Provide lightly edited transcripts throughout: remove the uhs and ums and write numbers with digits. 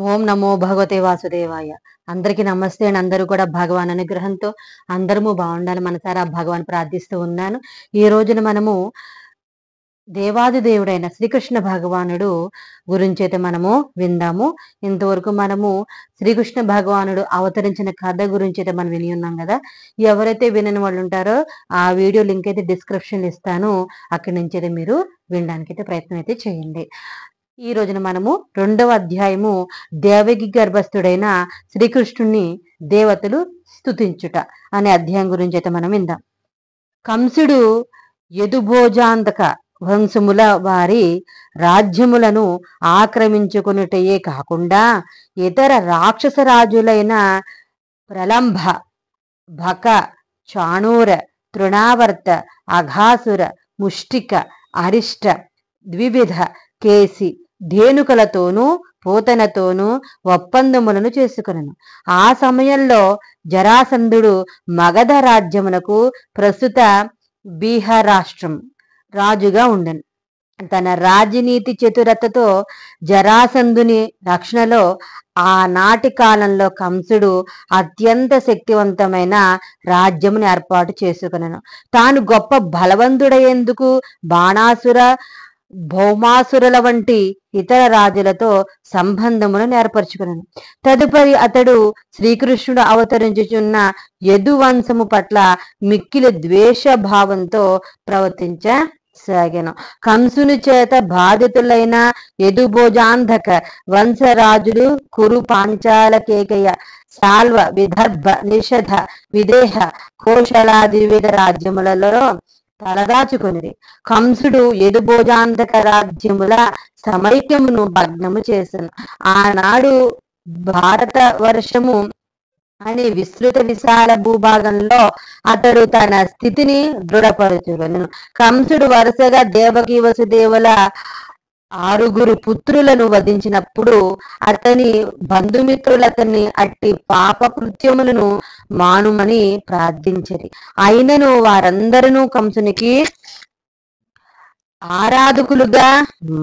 ఓం నమో భగవతే వాసుదేవాయ. అందరికీ నమస్తే అండి. అందరూ కూడా భగవాన్ అనుగ్రహంతో అందరము బాగుండాలి మనసారా భగవాన్ ప్రార్థిస్తూ ఉన్నాను. ఈ రోజున మనము దేవాది దేవుడైన శ్రీకృష్ణ భగవానుడు గురించి అయితే మనము విందాము. ఇంతవరకు మనము శ్రీకృష్ణ భగవానుడు అవతరించిన కథ గురించి అయితే మనం విని ఉన్నాం కదా. ఎవరైతే వినని వాళ్ళు ఉంటారో ఆ వీడియో లింక్ అయితే డిస్క్రిప్షన్ ఇస్తాను. అక్కడి నుంచి అయితే మీరు వినడానికి అయితే ప్రయత్నం అయితే చేయండి. ఈ రోజున మనము 2వ అధ్యాయము దేవకి గర్భస్థుడైన శ్రీకృష్ణుని దేవతలు స్తుతించుట అనే అధ్యాయం గురించి అయితే మనం విందాం. కంసుడు యదుభోజాంతక వంశముల వారి రాజ్యములను ఆక్రమించుకొనుటయే కాకుండా ఇతర రాక్షస రాజులైన ప్రలంభ, భక, చాణూర, తృణావర్త, అఘాసుర, ముష్టిక, అరిష్ట, ద్వివిధ, కేసి, ధేనుకలతోనూ పూతనతోనూ ఒప్పందములను చేసుకొనెను. ఆ సమయంలో జరాసంధుడు మగధ రాజ్యమునకు ప్రస్తుత బీహార్ రాష్ట్రం రాజుగా ఉండెను. తన రాజనీతి చతురతతో జరాసంధుని రక్షణలో ఆనాటి కాలంలో కంసుడు అత్యంత శక్తివంతమైన రాజ్యమును ఏర్పాటు చేసుకొనెను. తాను గొప్ప బలవంతుడయ్యేందుకు బాణాసుర, భౌమాసురుల వంటి ఇతర రాజులతో సంబంధములను ఏర్పరచుకున్నాను. తదుపరి అతడు శ్రీకృష్ణుడు అవతరించుచున్న యదువంశము పట్ల మిక్కిలి ద్వేష భావంతో ప్రవర్తించసాగాను. కంసుని చేత బాధితులైన యదుభోజాంధక వంశరాజులు కురు, పాంచాల, కేకయ, శాల్వ, విదర్భ, నిషధ, విదేహ, కోశలాది వివిధ రాజ్యములలో తలదాచుకొనిది. కంసుడు యదుభోజాంధక రాజ్యముల సమైక్యమును భగ్నము చేసెను. ఆనాడు భారత వర్షము అనే విస్తృత విశాల భూభాగంలో అతడు తన స్థితిని దృఢపరచుకొనెను. కంసుడు వరుసగా దేవకి వసుదేవుల 6 పుత్రులను వధించినప్పుడు అతని బంధుమిత్రులతని అట్టి పాప కృత్యములను మానుమని ప్రార్థించిరి. అయినను వారందరూ కంసునికి ఆరాధకులుగా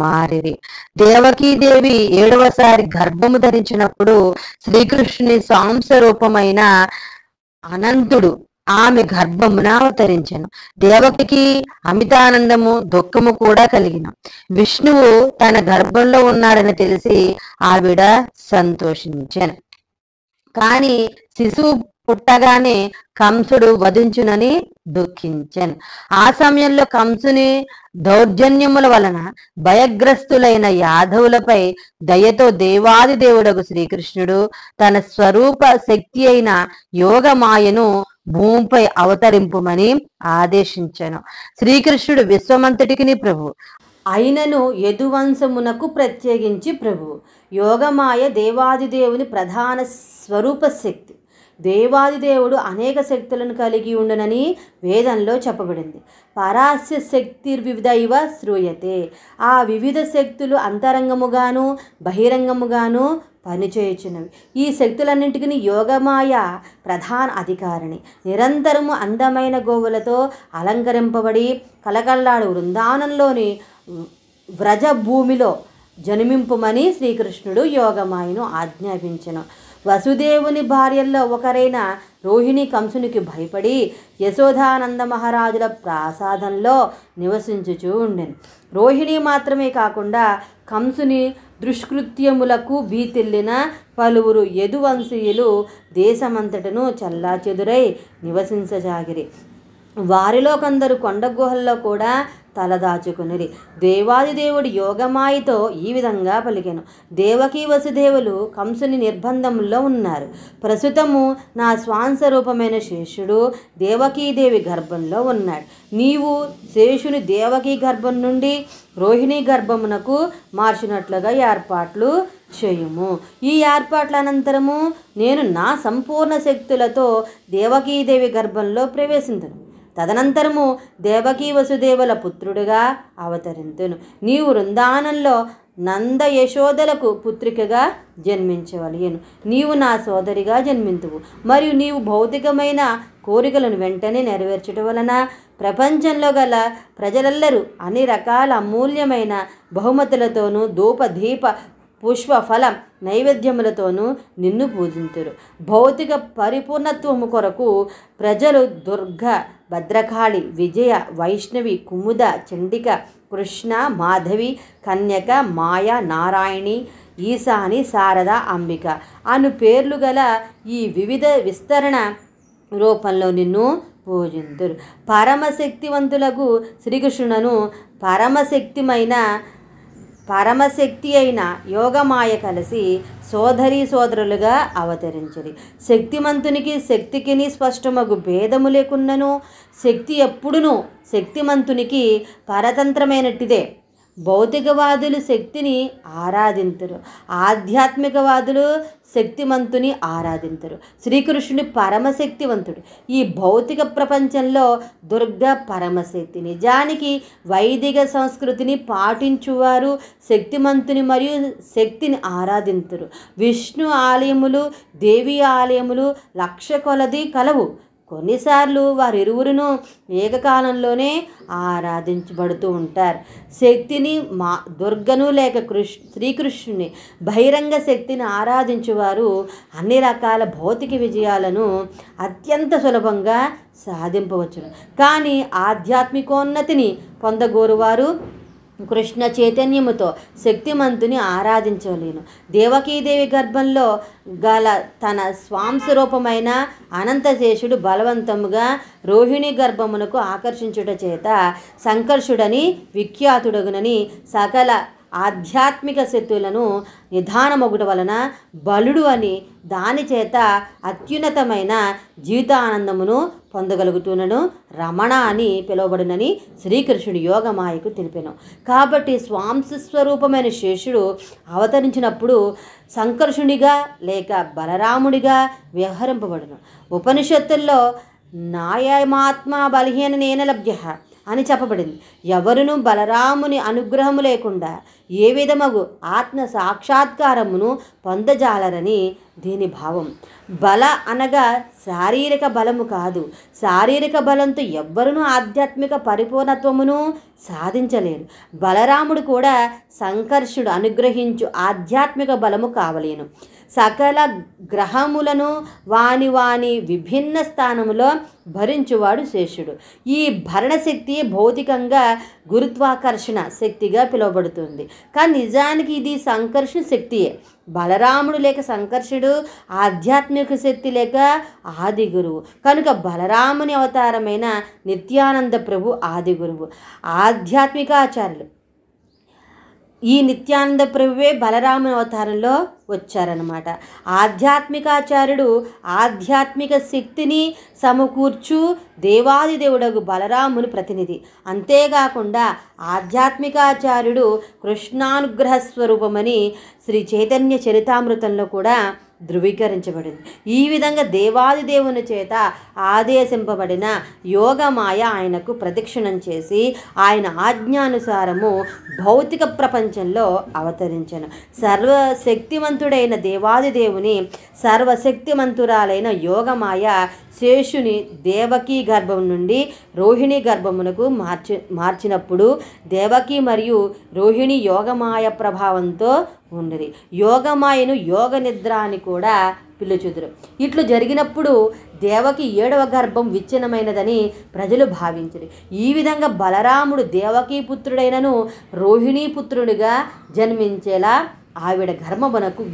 మారిరి. దేవకీదేవి 7వసారి గర్భము ధరించినప్పుడు శ్రీకృష్ణుని సాంసరూపమైన అనంతుడు ఆమె గర్భమున అవతరించెను. దేవకికి అమితానందము, దుఃఖము కూడా కలిగిన. విష్ణువు తన గర్భంలో ఉన్నాడని తెలిసి ఆవిడ సంతోషించెను. కానీ శిశువు పుట్టగానే కంసుడు వధించునని దుఃఖించెను. ఆ సమయంలో కంసుని దౌర్జన్యముల వలన భయగ్రస్తులైన యాదవులపై దయతో దేవాది దేవుడకు శ్రీకృష్ణుడు తన స్వరూప శక్తి అయిన యోగమాయను భూమిపై అవతరింపుమని ఆదేశించెను. శ్రీకృష్ణుడు విశ్వమంతటికి ప్రభు అయినను యదువంశమునకు ప్రత్యేకించి ప్రభు. యోగమాయ దేవాదిదేవుని ప్రధాన స్వరూప శక్తి. దేవాదిదేవుడు అనేక శక్తులను కలిగి ఉండునని వేదంలో చెప్పబడింది. పరాస్య శక్తిర్వివిధ ఇవ శ్రూయతే. ఆ వివిధ శక్తులు అంతరంగముగాను బహిరంగముగాను పనిచేయుచున్నవి. ఈ శక్తులన్నింటికి యోగమాయ ప్రధాన అధికారిణి. నిరంతరము అందమైన గోవులతో అలంకరింపబడి కలకల్లాడు వృందావనంలోని వ్రజభూమిలో జన్మింపుమని శ్రీకృష్ణుడు యోగమాయను ఆజ్ఞాపించెను. వసుదేవుని భార్యల్లో ఒకరైన రోహిణి కంసునికి భయపడి యశోదానంద మహారాజుల ప్రాసాదంలో నివసించుచూ ఉండెను. రోహిణి మాత్రమే కాకుండా కంసుని దుష్కృత్యములకు భీతిల్లిన పలువురు యదువంశీయులు దేశమంతటను చల్లాచెదురై నివసించసాగిరి. వారిలో కొందరు కొండ గుహల్లో కూడా తలదాచుకునిరి. దేవాదిదేవుడు యోగమాయతో ఈ విధంగా పలికెను. దేవకీ వసుదేవులు కంసుని నిర్బంధంలో ఉన్నారు. ప్రస్తుతము నా స్వాంసరూపమైన శేషుడు దేవకీదేవి గర్భంలో ఉన్నాడు. నీవు శేషుని దేవకీ గర్భం నుండి రోహిణి గర్భమునకు మార్చినట్లుగా ఏర్పాట్లు చేయుము. ఈ ఏర్పాట్ల అనంతరము నేను నా సంపూర్ణ శక్తులతో దేవకీదేవి గర్భంలో ప్రవేశించును. తదనంతరము దేవకీ వసుదేవుల పుత్రుడిగా అవతరింతును. నీవు వృందావనంలో నంద యశోదలకు పుత్రికగా జన్మించవలెను. నీవు నా సోదరిగా జన్మింతువు. మరియు నీవు భౌతికమైన కోరికలను వెంటనే నెరవేర్చడం వలన ప్రపంచంలో గల ప్రజలెల్లరూ అన్ని రకాల అమూల్యమైన బహుమతులతోనూ ధూప దీప పుష్ప ఫల నైవేద్యములతోనూ నిన్ను పూజింతురు. భౌతిక పరిపూర్ణత్వము కొరకు ప్రజలు దుర్గ, భద్రకాళి, విజయ, వైష్ణవి, కుముద, చండిక, కృష్ణ, మాధవి, కన్యక, మాయ, నారాయణి, ఈశాని, శారద, అంబిక అను పేర్లు గల ఈ వివిధ విస్తరణ రూపంలో నిన్ను పూజింతురు. పరమశక్తివంతులకు శ్రీకృష్ణునను పరమశక్తి అయిన యోగమాయ కలిసి సోదరీ సోదరులుగా అవతరించరి. శక్తిమంతునికి శక్తికిని స్పష్టమగు భేదము లేకున్నను శక్తి ఎప్పుడునూ శక్తిమంతునికి పరతంత్రమైనట్టిదే. భౌతికవాదులు శక్తిని ఆరాధింతురు, ఆధ్యాత్మికవాదులు శక్తిమంతుని ఆరాధింతురు. శ్రీకృష్ణుని పరమశక్తివంతుడు. ఈ భౌతిక ప్రపంచంలో దుర్గా పరమశక్తి. నిజానికి వైదిక సంస్కృతిని పాటించువారు శక్తిమంతుని మరియు శక్తిని ఆరాధింతురు. విష్ణు ఆలయములు, దేవి ఆలయములు లక్ష కొలది కలవు. కొన్నిసార్లు వారిరువురును ఏకకాలంలోనే ఆరాధించబడుతూ ఉంటారు. శక్తిని దుర్గను లేక శ్రీకృష్ణుని బహిరంగ శక్తిని ఆరాధించువారు అన్ని రకాల భౌతిక విజయాలను అత్యంత సులభంగా సాధింపవచ్చును. కానీ ఆధ్యాత్మికోన్నతిని పొందగోరువారు కృష్ణ చైతన్యముతో శక్తిమంతుని ఆరాధించలేను. దేవకీదేవి గర్భంలో గల తన స్వాంశరూపమైన అనంతశేషుడు బలవంతముగా రోహిణి గర్భమునకు ఆకర్షించుట చేత సంకర్షుడని విఖ్యాతుడగునని సకల ఆధ్యాత్మిక శక్తులను నిధానమొగుట వలన బలుడు అని దాని చేత అత్యున్నతమైన జీవితానందమును పొందగలుగుతున్నను రమణ అని పిలువబడునని శ్రీకృష్ణుడు యోగమాయకు తెలిపాను. కాబట్టి స్వాంశస్వరూపమైన శేషుడు అవతరించినప్పుడు సంకర్షునిగా లేక బలరాముడిగా వ్యవహరింపబడును. ఉపనిషత్తుల్లో నాయమాత్మ బలహీన నేన లభ్య అని చెప్పబడింది. ఎవరును బలరాముని అనుగ్రహము లేకుండా ఏ విధమగు ఆత్మ సాక్షాత్కారమును పొందజాలరని దీని భావం. బల అనగా శారీరక బలము కాదు. శారీరక బలంతో ఎవ్వరునూ ఆధ్యాత్మిక పరిపూర్ణత్వమును సాధించలేరు. బలరాముడు కూడా సంకర్షుడు అనుగ్రహించు ఆధ్యాత్మిక బలము కావలేను. సకల గ్రహములను వాని విభిన్న స్థానములో భరించువాడు శేషుడు. ఈ భరణశక్తి భౌతికంగా గురుత్వాకర్షణ శక్తిగా పిలువబడుతుంది. కానీ నిజానికి ఇది సంకర్షణ శక్తియే. బలరాముడు లేక సంకర్షుడు ఆధ్యాత్మిక శక్తి లేక ఆది గురువు కనుక బలరాముని అవతారమైన నిత్యానంద ప్రభు ఆది గురువు. ఆధ్యాత్మికాచార్యులు ఈ నిత్యానంద ప్రభువే బలరాముని అవతారంలో వచ్చారన్నమాట. ఆధ్యాత్మికాచార్యుడు ఆధ్యాత్మిక శక్తిని సమకూర్చు దేవాది దేవుడగు బలరాముని ప్రతినిధి. అంతేకాకుండా ఆధ్యాత్మికాచార్యుడు కృష్ణానుగ్రహ స్వరూపమని శ్రీ చైతన్య చరితామృతంలో కూడా ధృవీకరించబడింది. ఈ విధంగా దేవాది దేవుని చేత ఆదేశింపబడిన యోగమాయ ఆయనకు ప్రదక్షిణం చేసి ఆయన ఆజ్ఞానుసారము భౌతిక ప్రపంచంలో అవతరించను. సర్వశక్తివంతుడైన దేవాది దేవుని సర్వశక్తిమంతురాలైన యోగమాయ శేషుని దేవకీ గర్భం నుండి రోహిణి గర్భమునకు మార్చినప్పుడు దేవకి మరియు రోహిణి యోగమాయ ప్రభావంతో ఉండిరి. యోగమాయను యోగ నిద్ర అని కూడా పిలుచుదురు. ఇట్లు జరిగినప్పుడు దేవకి 7వ గర్భం విచ్ఛిన్నమైనదని ప్రజలు భావించిరి. ఈ విధంగా బలరాముడు దేవకీ పుత్రుడైనను రోహిణీ పుత్రుడిగా జన్మించేలా ఆవిడ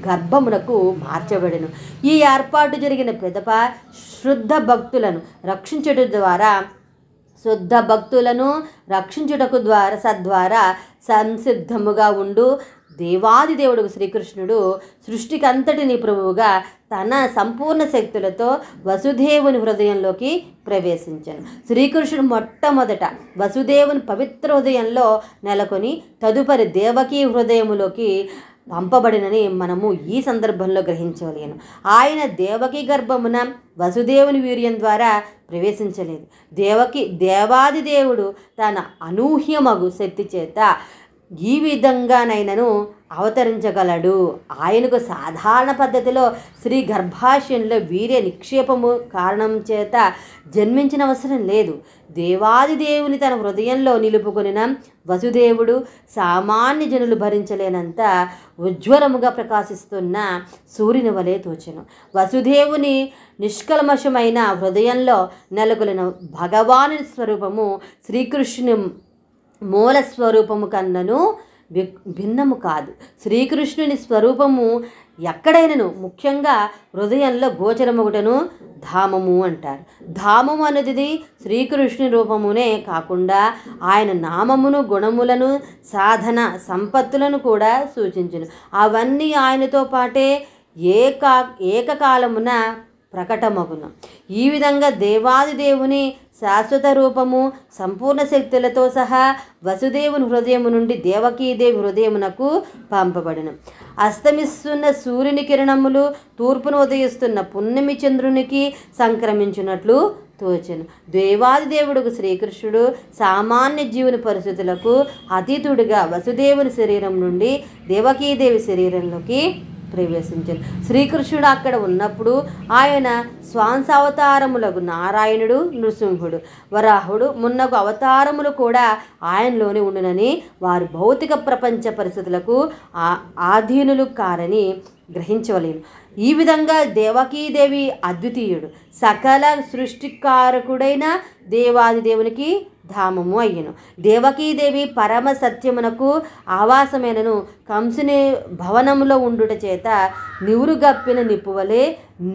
గర్భమునకు మార్చబడెను. ఈ ఏర్పాటు జరిగిన పిదప శుద్ధ భక్తులను రక్షించుటకు సద్వారా సంసిద్ధముగా ఉండు దేవాది దేవుడు శ్రీకృష్ణుడు సృష్టికంతటిని ప్రభువుగా తన సంపూర్ణ శక్తులతో వసుదేవుని హృదయంలోకి ప్రవేశించాను. శ్రీకృష్ణుడు మొట్టమొదట వసుదేవుని పవిత్ర హృదయంలో నెలకొని తదుపరి దేవకీ హృదయములోకి పంపబడినని మనము ఈ సందర్భంలో గ్రహించలేను. ఆయన దేవకీ గర్భమున వసుదేవుని వీర్యం ద్వారా ప్రవేశించలేదు. దేవాది దేవుడు తన అనూహ్యమగు శక్తి చేత ఈ విధంగానైనను అవతరించగలడు. ఆయనకు సాధారణ పద్ధతిలో స్త్రీ గర్భాశయంలో వీర్య నిక్షేపము కారణం చేత జన్మించిన అవసరం లేదు. దేవాది దేవుని తన హృదయంలో నిలుపుకొనిన వసుదేవుడు సామాన్య జనులు భరించలేనంత ఉజ్వలముగా ప్రకాశిస్తున్న సూర్యుని వలె తోచెను. వసుదేవుని నిష్కల్మషమైన హృదయంలో నెలకొలిన భగవాని స్వరూపము శ్రీకృష్ణుని మూల స్వరూపము కన్నను భిన్నము కాదు. శ్రీకృష్ణుని స్వరూపము ఎక్కడైనను ముఖ్యంగా హృదయంలో గోచరమొకటను ధామము అంటారు. ధామము అనేది శ్రీకృష్ణుని రూపమునే కాకుండా ఆయన నామమును, గుణములను, సాధన సంపత్తులను కూడా సూచించును. అవన్నీ ఆయనతో పాటే ఏకకాలమున ప్రకటమగును. ఈ విధంగా దేవాది దేవుని శాశ్వత రూపము సంపూర్ణ శక్తులతో సహా వసుదేవుని హృదయము నుండి దేవకీదేవి హృదయమునకు పంపబడిన. అస్తమిస్తున్న సూర్యుని కిరణములు తూర్పును ఉదయిస్తున్న పున్నమి చంద్రునికి సంక్రమించినట్లు తోచెను. దేవాది దేవుడుకు శ్రీకృష్ణుడు సామాన్య జీవుని పరిస్థితులకు అతీతుడిగా వసుదేవుని శరీరం నుండి దేవకీదేవి శరీరంలోకి ప్రవేశించారు. శ్రీకృష్ణుడు అక్కడ ఉన్నప్పుడు ఆయన స్వాంసావతారములకు నారాయణుడు, నృసింహుడు, వరాహుడు మున్నగు అవతారములు కూడా ఆయనలోనే ఉండునని వారు భౌతిక ప్రపంచ పరిస్థితులకు ఆధీనులు కారని గ్రహించవలేను. ఈ విధంగా దేవకీదేవి అద్వితీయుడు, సకల సృష్టికారకుడైన దేవాది దేవునికి ధామము అయ్యను. దేవకీదేవి పరమ సత్యమునకు ఆవాసమైనను కంసుని భవనములో ఉండుట చేత నివురుగప్పిన నిప్పువలే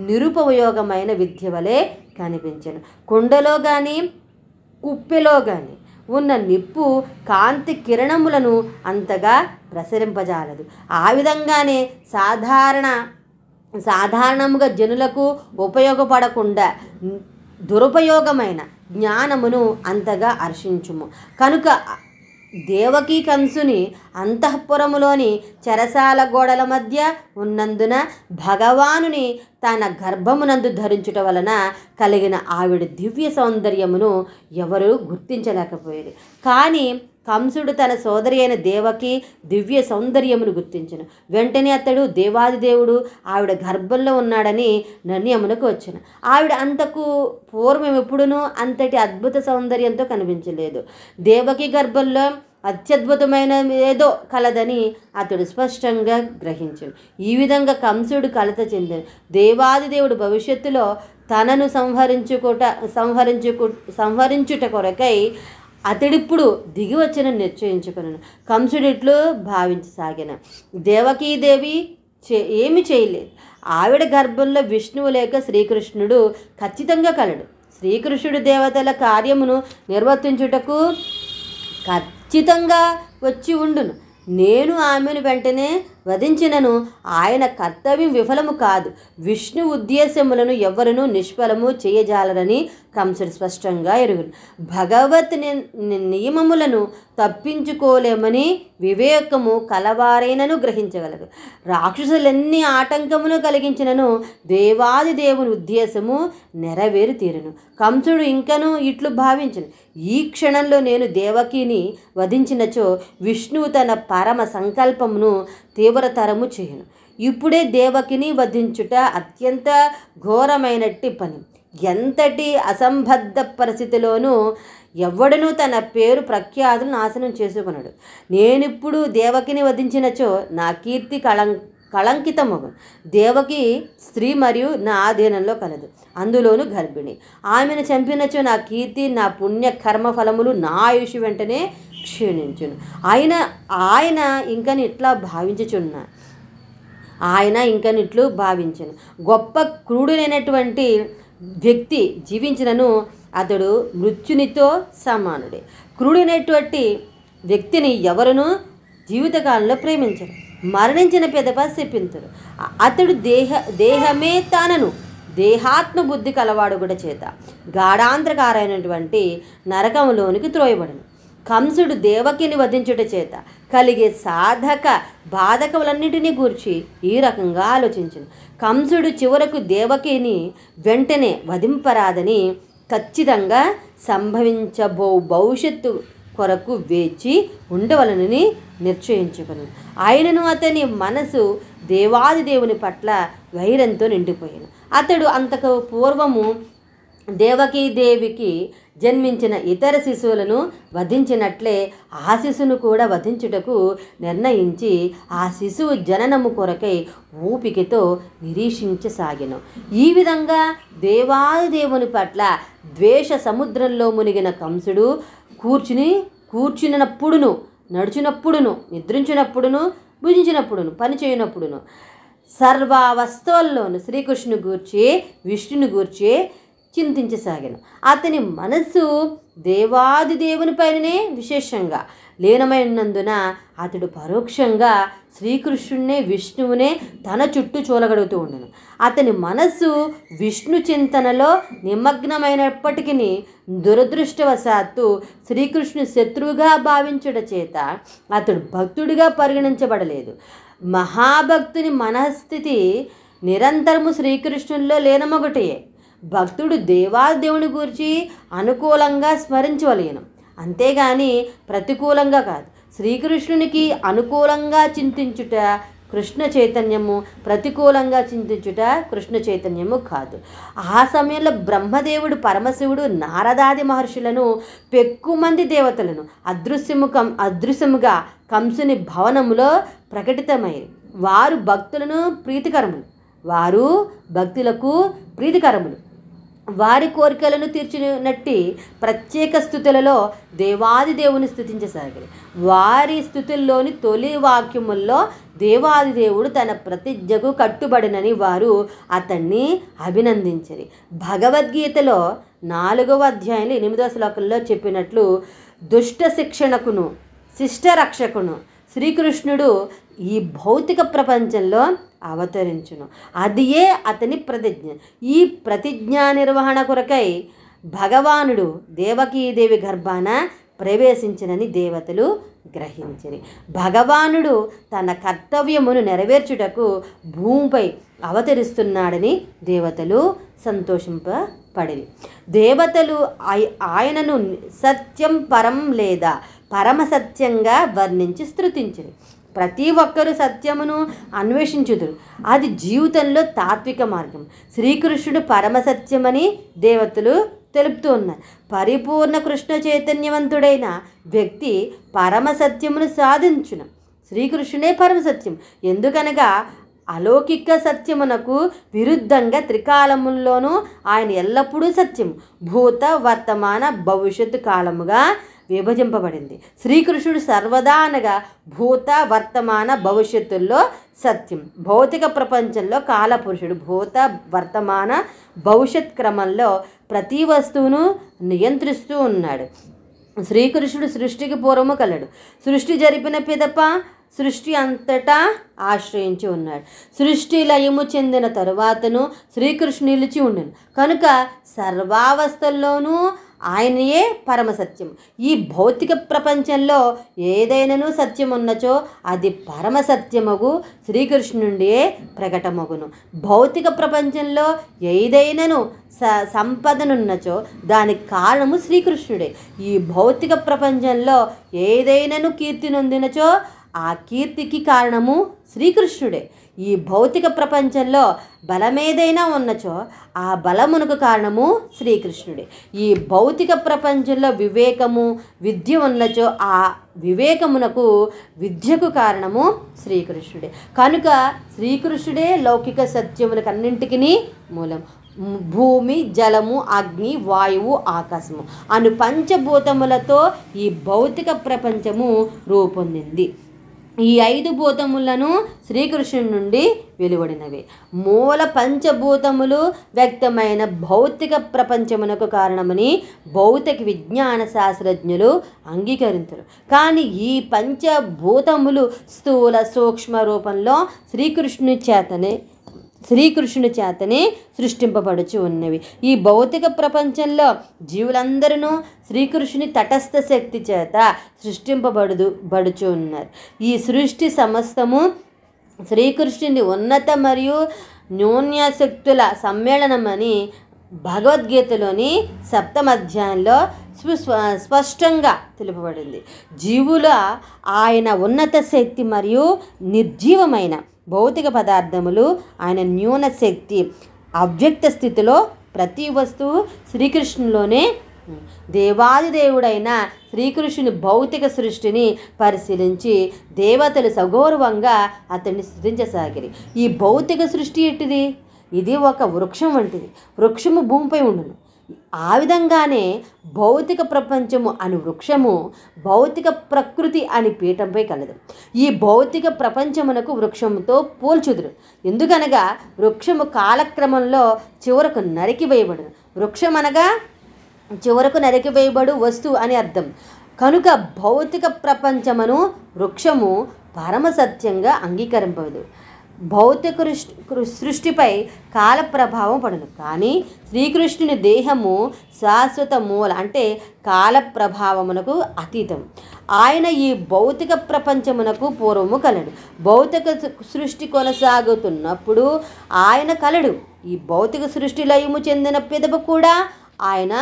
నిరుపయోగమైన విద్య వలె కనిపించను. కుండలో కానీ కుప్పెలో కానీ ఉన్న నిప్పు కాంతి కిరణములను అంతగా ప్రసరింపజాలదు. ఆ విధంగానే సాధారణముగా జనులకు ఉపయోగపడకుండా దురుపయోగమైన జ్ఞానమును అంతగా హర్షించుము. కనుక దేవకీ కంసుని అంతఃపురములోని చెరసాల గోడల మధ్య ఉన్నందున భగవానుని తన గర్భమునందు ధరించుట వలన కలిగిన ఆవిడ దివ్య సౌందర్యమును ఎవరూ గుర్తించలేకపోయేది. కానీ కంసుడు తన సోదరి అయిన దేవకి దివ్య సౌందర్యమును గుర్తించను. వెంటనే అతడు దేవాది దేవుడు ఆవిడ గర్భంలో ఉన్నాడని నిర్ణయమునకు వచ్చాను. ఆవిడ అంతకు పూర్వం ఎప్పుడునూ అంతటి అద్భుత సౌందర్యంతో కనిపించలేదు. దేవకి గర్భంలో అత్యద్భుతమైన ఏదో కలదని అతడు స్పష్టంగా గ్రహించాడు. ఈ విధంగా కంసుడు కలత చెందాడు. దేవాది దేవుడు భవిష్యత్తులో తనను సంహరించుట కొరకై అతడిప్పుడు దిగి వచ్చిన నిశ్చయించుకున్నాను. కంసుడిట్లు భావించసాగిన దేవకీదేవి ఏమి చేయలేదు. ఆవిడ గర్భంలో విష్ణువు లేక శ్రీకృష్ణుడు ఖచ్చితంగా కలడు. శ్రీకృష్ణుడు దేవతల కార్యమును నిర్వర్తించుటకు ఖచ్చితంగా వచ్చి ఉండును. నేను ఆమెను వెంటనే వధించినను ఆయన కర్తవ్యం విఫలము కాదు. విష్ణు ఉద్దేశములను ఎవ్వరూ నిష్ఫలము చేయజాలరని కంసుడు స్పష్టంగా ఎరుగును. భగవత్ నియమములను తప్పించుకోలేమని వివేకము కలవారైనను గ్రహించగలరు. రాక్షసులెన్ని ఆటంకమును కలిగించినను దేవాది దేవుని ఉద్దేశము నెరవేరు తీరును. కంసుడు ఇంకనూ ఇట్లు భావించను, ఈ క్షణంలో నేను దేవకిని వధించినచో విష్ణువు తన పరమ సంకల్పమును తీవ్రతరము చేయను. ఇప్పుడే దేవకిని వధించుట అత్యంత ఘోరమైనట్టి పని. ఎంతటి అసంబద్ధ పరిస్థితిలోనూ ఎవడనూ తన పేరు ప్రఖ్యాతులు నాశనం చేసుకున్నాడు. నేనిప్పుడు దేవకిని వధించినచో నా కీర్తి కళంకితమగు. దేవకి స్త్రీ మరియు నా ఆధీనంలో కలదు, అందులోనూ గర్భిణి. ఆమెను చంపినచో నా కీర్తి, నా పుణ్య కర్మ ఫలములు, నా ఆయుష్ వెంటనే క్షీణించును. ఆయన ఇంకనిట్లా భావించను. గొప్ప క్రూరుడైనటువంటి వ్యక్తి జీవించినను అతడు మృత్యునితో సమానుడే. క్రూరుడైనటువంటి వ్యక్తిని ఎవరునూ జీవితకాలంలో ప్రేమించరు, మరణించిన పెదప శపించరు. అతడు దేహమే తానను దేహాత్మ బుద్ధి కలవాడు కూడా చేత గాఢాంధకారైనటువంటి నరకంలోనికి త్రోయబడను. కంసుడు దేవకిని వధించుట చేత కలిగే బాధకములన్నిటినీ గూర్చి ఈ రకంగా ఆలోచించను. కంసుడు చివరకు దేవకిని వెంటనే వధింపరాదని ఖచ్చితంగా సంభవించబో భవిష్యత్తు కొరకు వేచి ఉండవలనని నిశ్చయించుకును. ఆయనను అతని మనసు దేవాది దేవుని పట్ల వైరంతో నిండిపోయాను. అతడు అంతకు పూర్వము దేవకీదేవికి జన్మించిన ఇతర శిశువులను వధించినట్లే ఆ శిశువును కూడా వధించుటకు నిర్ణయించి ఆ శిశువు జననము కొరకై ఊపికతో నిరీక్షించసాగెను. ఈ విధంగా దేవాది దేవుని పట్ల ద్వేష సముద్రంలో మునిగిన కంసుడు కూర్చున్నప్పుడును, నడుచునప్పుడును, నిద్రించినప్పుడును, భుజించినప్పుడును, పని చేయనప్పుడును సర్వావస్థల్లోను శ్రీకృష్ణుని గూర్చి, విష్ణుని గూర్చి చింతించసాగాను. అతని మనస్సు దేవాది దేవుని పైననే విశేషంగా లీనమైనందున అతడు పరోక్షంగా శ్రీకృష్ణునే, విష్ణువునే తన చుట్టూ చూలగడుగుతూ ఉండను. అతని మనస్సు విష్ణు చింతనలో నిమగ్నమైనప్పటికీ దురదృష్టవశాత్తు శ్రీకృష్ణు శత్రువుగా భావించుట చేత అతడు భక్తుడిగా పరిగణించబడలేదు. మహాభక్తుని మనస్థితి నిరంతరము శ్రీకృష్ణుల్లో లీనమొకటే. భక్తుడు దేవాదేవుని గురించి అనుకూలంగా స్మరించవలేను, అంతేగాని ప్రతికూలంగా కాదు. శ్రీకృష్ణునికి అనుకూలంగా చింతించుట కృష్ణ చైతన్యము, ప్రతికూలంగా చింతించుట కృష్ణ చైతన్యము కాదు. ఆ సమయంలో బ్రహ్మదేవుడు, పరమశివుడు, నారదాది మహర్షులను, పెక్కుమంది దేవతలను అదృశ్యముగా కంసుని భవనములో ప్రకటితమైంది. వారు భక్తులకు ప్రీతికరములు. వారి కోరికలను తీర్చినట్టి ప్రత్యేక స్థుతులలో దేవాది దేవుని స్థుతించసాగారు. వారి స్థుతుల్లోని తొలి వాక్యముల్లో దేవాది దేవుడు తన ప్రతిజ్ఞకు కట్టుబడినని వారు అతన్ని అభినందించరు. భగవద్గీతలో 4వ అధ్యాయంలో 8వ శ్లోకంలో చెప్పినట్లు దుష్ట శిక్షణకును శిష్ట రక్షకును శ్రీకృష్ణుడు ఈ భౌతిక ప్రపంచంలో అవతరించును. అదియే అతని ప్రతిజ్ఞ. ఈ ప్రతిజ్ఞా నిర్వహణ కొరకై భగవానుడు దేవకీదేవి గర్భాన ప్రవేశించినని దేవతలు గ్రహించిరి. భగవానుడు తన కర్తవ్యమును నెరవేర్చుటకు భూమిపై అవతరిస్తున్నాడని దేవతలు సంతోషింపబడిరి. దేవతలు ఆయనను సత్యం పరం లేదా పరమసత్యంగా వర్ణించి స్తుతించిరి. ప్రతి ఒక్కరూ సత్యమును అన్వేషించుదురు, అది జీవితంలో తాత్విక మార్గం. శ్రీకృష్ణుడు పరమసత్యమని దేవతలు తెలుపుతూ ఉన్నారు. పరిపూర్ణ కృష్ణ చైతన్యవంతుడైన వ్యక్తి పరమసత్యమును సాధించును. శ్రీకృష్ణుడే పరమసత్యం. ఎందుకనగా అలౌకిక సత్యమునకు విరుద్ధంగా త్రికాలముల్లోనూ ఆయన ఎల్లప్పుడూ సత్యం. భూత, వర్తమాన, భవిష్యత్తు కాలముగా విభజింపబడింది. శ్రీకృష్ణుడు సర్వదా అనగా భూత, వర్తమాన, భవిష్యత్తుల్లో సత్యం. భౌతిక ప్రపంచంలో కాలపురుషుడు భూత, వర్తమాన, భవిష్యత్ క్రమంలో ప్రతి వస్తువును నియంత్రిస్తూ ఉన్నాడు. శ్రీకృష్ణుడు సృష్టికి పూర్వము కలడు. సృష్టి జరిపిన పిదప సృష్టి అంతటా ఆశ్రయించి ఉన్నాడు. సృష్టి లయము చెందిన తరువాతను శ్రీకృష్ణుడు నిలిచి ఉండను. కనుక సర్వావస్థల్లోనూ ఆయనయే పరమసత్యం. ఈ భౌతిక ప్రపంచంలో ఏదైనాను సత్యం ఉన్నచో అది పరమసత్యమగు శ్రీకృష్ణుడియే ప్రకటమగును. భౌతిక ప్రపంచంలో ఏదైనాను సంపదనున్నచో దానికి కారణము శ్రీకృష్ణుడే. ఈ భౌతిక ప్రపంచంలో ఏదైనాను కీర్తి నొందినచో ఆ కీర్తికి కారణము శ్రీకృష్ణుడే. ఈ భౌతిక ప్రపంచంలో బలమేదైనా ఉన్నచో ఆ బలమునకు కారణము శ్రీకృష్ణుడే. ఈ భౌతిక ప్రపంచంలో వివేకము, విద్య ఉన్నచో ఆ వివేకమునకు, విద్యకు కారణము శ్రీకృష్ణుడే. కనుక శ్రీకృష్ణుడే లౌకిక సత్యములకు అన్నింటికి మూలం. భూమి, జలము, అగ్ని, వాయువు, ఆకాశము అను పంచభూతములతో ఈ భౌతిక ప్రపంచము రూపొందింది. ఈ 5 భూతములను శ్రీకృష్ణుడి నుండి వెలువడినవి. మూల పంచభూతములు వ్యక్తమైన భౌతిక ప్రపంచమునకు కారణమని భౌతిక విజ్ఞాన శాస్త్రజ్ఞులు అంగీకరించరు. కానీ ఈ పంచభూతములు స్థూల సూక్ష్మ రూపంలో శ్రీకృష్ణుని చేతనే సృష్టింపబడుచు ఉన్నవి. ఈ భౌతిక ప్రపంచంలో జీవులందరూ శ్రీకృష్ణుని తటస్థ శక్తి చేత సృష్టింపబడుచు ఉన్నారు. ఈ సృష్టి సమస్తము శ్రీకృష్ణుని ఉన్నత మరియు న్యూన్యశక్తుల సమ్మేళనమని భగవద్గీతలోని 7వ అధ్యాయంలో స్పష్టంగా తెలుపబడింది. జీవుల ఆయన ఉన్నత శక్తి మరియు నిర్జీవమైన భౌతిక పదార్థములు ఆయన న్యూన శక్తి అవ్యక్త స్థితిలో ప్రతి వస్తువు శ్రీకృష్ణులోనే. దేవాది దేవుడైన శ్రీకృష్ణుని భౌతిక సృష్టిని పరిశీలించి దేవతలు సగౌరవంగా అతన్ని స్తుతించసాగిరి. ఈ భౌతిక సృష్టి ఎట్టిది? ఇది ఒక వృక్షం వంటిది. వృక్షము భూమిపై ఉండును. ఆ విధంగానే భౌతిక ప్రపంచము అని వృక్షము, భౌతిక ప్రకృతి అని పీఠంపై కలదు. ఈ భౌతిక ప్రపంచమునకు వృక్షముతో పోల్చుదురు. ఎందుకనగా వృక్షము కాలక్రమంలో చివరకు నరికివేయబడును. వృక్షం అనగా చివరకు నరికివేయబడు వస్తువు అని అర్థం. కనుక భౌతిక ప్రపంచమును వృక్షము పరమసత్యంగా అంగీకరింపదు. భౌతిక సృష్టిపై కాల ప్రభావం పడును. కానీ శ్రీకృష్ణుని దేహము శాశ్వత మూల అంటే కాల ప్రభావమునకు అతీతం. ఆయన ఈ భౌతిక ప్రపంచమునకు పూర్వము కలడు. భౌతిక సృష్టి కొనసాగుతున్నప్పుడు ఆయన కలడు. ఈ భౌతిక సృష్టి లయము చెందిన పిదప కూడా ఆయన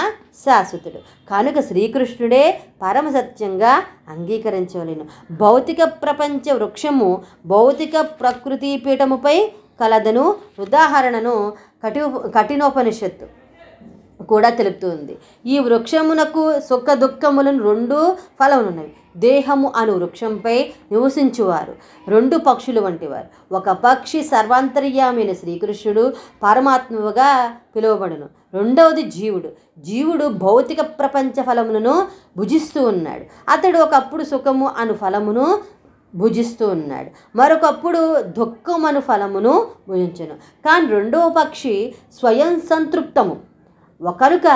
శాశ్వతుడు. కనుక శ్రీకృష్ణుడే పరమసత్యంగా అంగీకరించవలెను. భౌతిక ప్రపంచ వృక్షము భౌతిక ప్రకృతి పీఠముపై కలదను ఉదాహరణను కఠినోపనిషత్తు కూడా తెలుపుతుంది. ఈ వృక్షమునకు సుఖ దుఃఖములను 2 ఫలములున్నవి. దేహము అను వృక్షంపై నివసించువారు 2 పక్షులు వంటివారు. ఒక పక్షి సర్వాంతర్యామైన శ్రీకృష్ణుడు పరమాత్మగా పిలువబడును. రెండవది జీవుడు. జీవుడు భౌతిక ప్రపంచ ఫలములను భుజిస్తూ ఉన్నాడు. అతడు ఒకప్పుడు సుఖము అను ఫలమును భుజిస్తూ ఉన్నాడు, మరొకప్పుడు దుఃఖం అను ఫలమును భుజించను. కానీ రెండవ పక్షి స్వయం సంతృప్తము. కనుక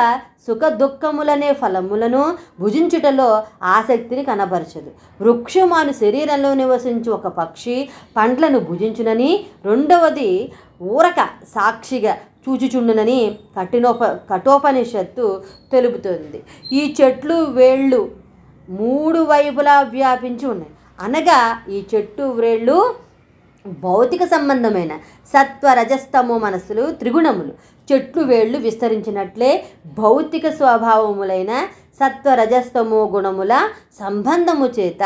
సుఖ దుఃఖములనే ఫలములను భుజించుటలో ఆసక్తిని కనబరచదు. వృక్షమాను శరీరంలో నివసించి ఒక పక్షి పండ్లను భుజించునని, రెండవది ఊరక సాక్షిగా చూచుచుండునని కఠోపనిషత్తు తెలుపుతుంది. ఈ చెట్లు వేళ్ళు 3 వైపులా వ్యాపించి ఉన్నాయి. అనగా ఈ చెట్టు వ్రేళ్ళు భౌతిక సంబంధమైన సత్వ రజస్తమో మనస్సులు త్రిగుణములు. చెట్లు వేళ్ళు విస్తరించినట్లే భౌతిక స్వభావములైన సత్వ రజస్తమో గుణముల సంబంధము చేత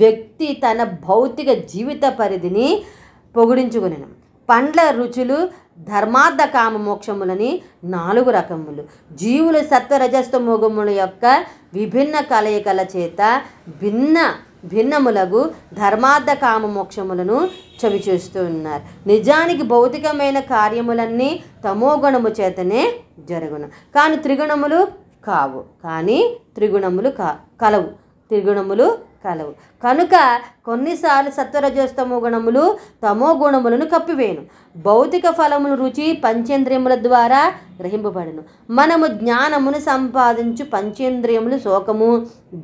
వ్యక్తి తన భౌతిక జీవిత పరిధిని పొగిడించుకునేను. పండ్ల రుచులు ధర్మార్థ కామ మోక్షములని 4 రకములు. జీవులు సత్వరజస్తమో గుణముల యొక్క విభిన్న కలయికల చేత భిన్నములగు ధర్మార్థ కామ మోక్షములను చవిచూస్తూ ఉన్నారు. నిజానికి భౌతికమైన కార్యములన్నీ తమోగుణము చేతనే జరుగును, కానీ త్రిగుణములు కావు. త్రిగుణములు కలవు. కనుక కొన్నిసార్లు సత్వరజస్తమో గుణములు తమో గుణములను కప్పివేయను. భౌతిక ఫలములు రుచి పంచేంద్రియముల ద్వారా గ్రహింపబడును. మనము జ్ఞానమును సంపాదించు పంచేంద్రియములు శోకము,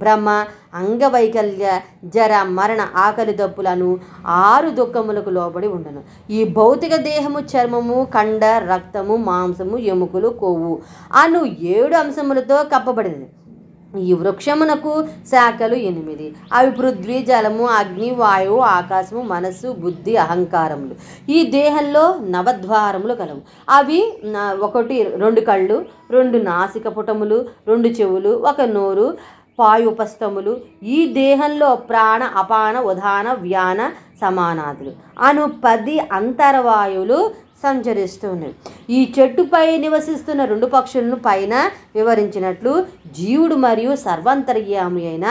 భ్రమ, అంగవైకల్య, జర, మరణ, ఆకలి దప్పులను 6 దుఃఖములకు లోబడి ఉండను. ఈ భౌతిక దేహము చర్మము, కండ, రక్తము, మాంసము, ఎముకలు, కొవ్వు అను 7 అంశములతో కప్పబడింది. ఈ వృక్షమునకు శాఖలు 8. అవి పృథ్వీ, జలము, అగ్ని, వాయువు, ఆకాశము, మనస్సు, బుద్ధి, అహంకారములు. ఈ దేహంలో 9 ద్వారములు కలవు. అవి 2 కళ్ళు, 2 నాసిక పుటములు, 2 చెవులు, 1 నోరు, పాయుపస్థములు. ఈ దేహంలో ప్రాణ, అపాన, ఉదాన, వ్యాన, సమానాదులు అను 10 అంతర్వాయువులు సంచరిస్తున్నాయి. ఈ చెట్టుపై నివసిస్తున్న 2 పక్షులను పైన వివరించినట్లు జీవుడు మరియు సర్వాంతర్యామి అయిన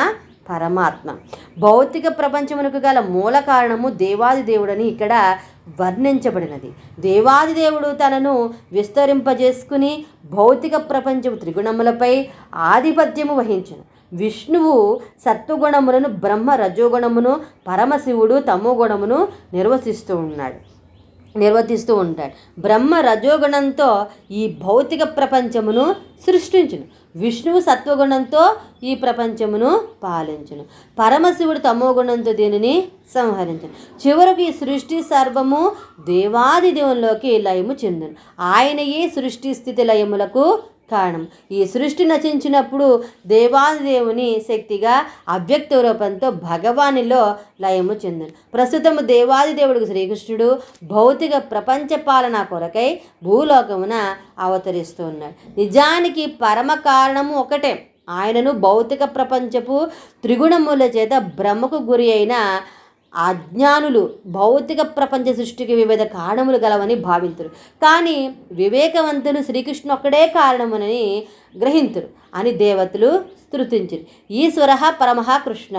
పరమాత్మ. భౌతిక ప్రపంచమునకు గల మూల కారణము దేవాది దేవుడని ఇక్కడ వర్ణించబడినది. దేవాది దేవుడు తనను విస్తరింపజేసుకుని భౌతిక ప్రపంచము త్రిగుణములపై ఆధిపత్యము వహించను. విష్ణువు సత్వగుణములను, బ్రహ్మ రజోగుణమును, పరమశివుడు తమో గుణమును నిర్వర్తిస్తూ ఉంటాడు. బ్రహ్మ రజోగుణంతో ఈ భౌతిక ప్రపంచమును సృష్టించును. విష్ణువు సత్వగుణంతో ఈ ప్రపంచమును పాలించును. పరమశివుడు తమోగుణంతో దీనిని సంహరించును. చివరకు ఈ సృష్టి సర్వము దేవాది దేవునిలోకి లయము చెందును. ఆయనయే సృష్టి స్థితి లయములకు కారణం. ఈ సృష్టి నశించినప్పుడు దేవాది దేవుని శక్తిగా అవ్యక్త రూపంతో భగవానిలో లయము చెందును. ప్రస్తుతము దేవాది దేవుడికి శ్రీకృష్ణుడు భౌతిక ప్రపంచ పాలన కొరకై భూలోకమున అవతరిస్తూ ఉన్నాడు. నిజానికి పరమ కారణము ఒకటే, ఆయనను భౌతిక ప్రపంచపు త్రిగుణముల చేత భ్రమకు గురి అయిన అజ్ఞానులు భౌతిక ప్రపంచ సృష్టికి వివిధ కారణములు గలవని భావింతురు. కానీ వివేకవంతులు శ్రీకృష్ణుడు ఒక్కడే కారణమునని గ్రహింతురు అని దేవతలు స్తుతించిరి. ఈశ్వర పరమః కృష్ణ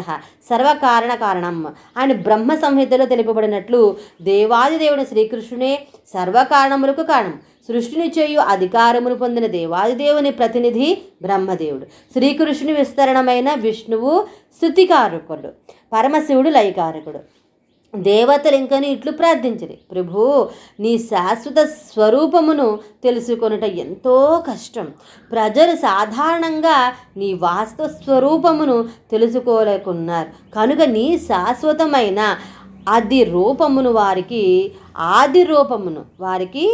సర్వకారణ కారణం అని బ్రహ్మ సంహితలో తెలుపబడినట్లు దేవాదిదేవుడు శ్రీకృష్ణునే సర్వకారణములకు కారణం. సృష్టిని చేయు అధికారమును పొందిన దేవాదిదేవుని ప్రతినిధి బ్రహ్మదేవుడు. శ్రీకృష్ణుని విస్తరణమైన విష్ణువు స్తుతికారకుడు, పరమశివుడు లయకారకుడు. దేవతలు ఇంకని ఇట్లు ప్రార్థించిరి, ప్రభు నీ శాశ్వత స్వరూపమును తెలుసుకొనుట ఎంతో కష్టం. ప్రజలు సాధారణంగా నీ వాస్తవ స్వరూపమును తెలుసుకోలేకున్నారు. కనుక నీ శాశ్వతమైన ఆది రూపమును వారికి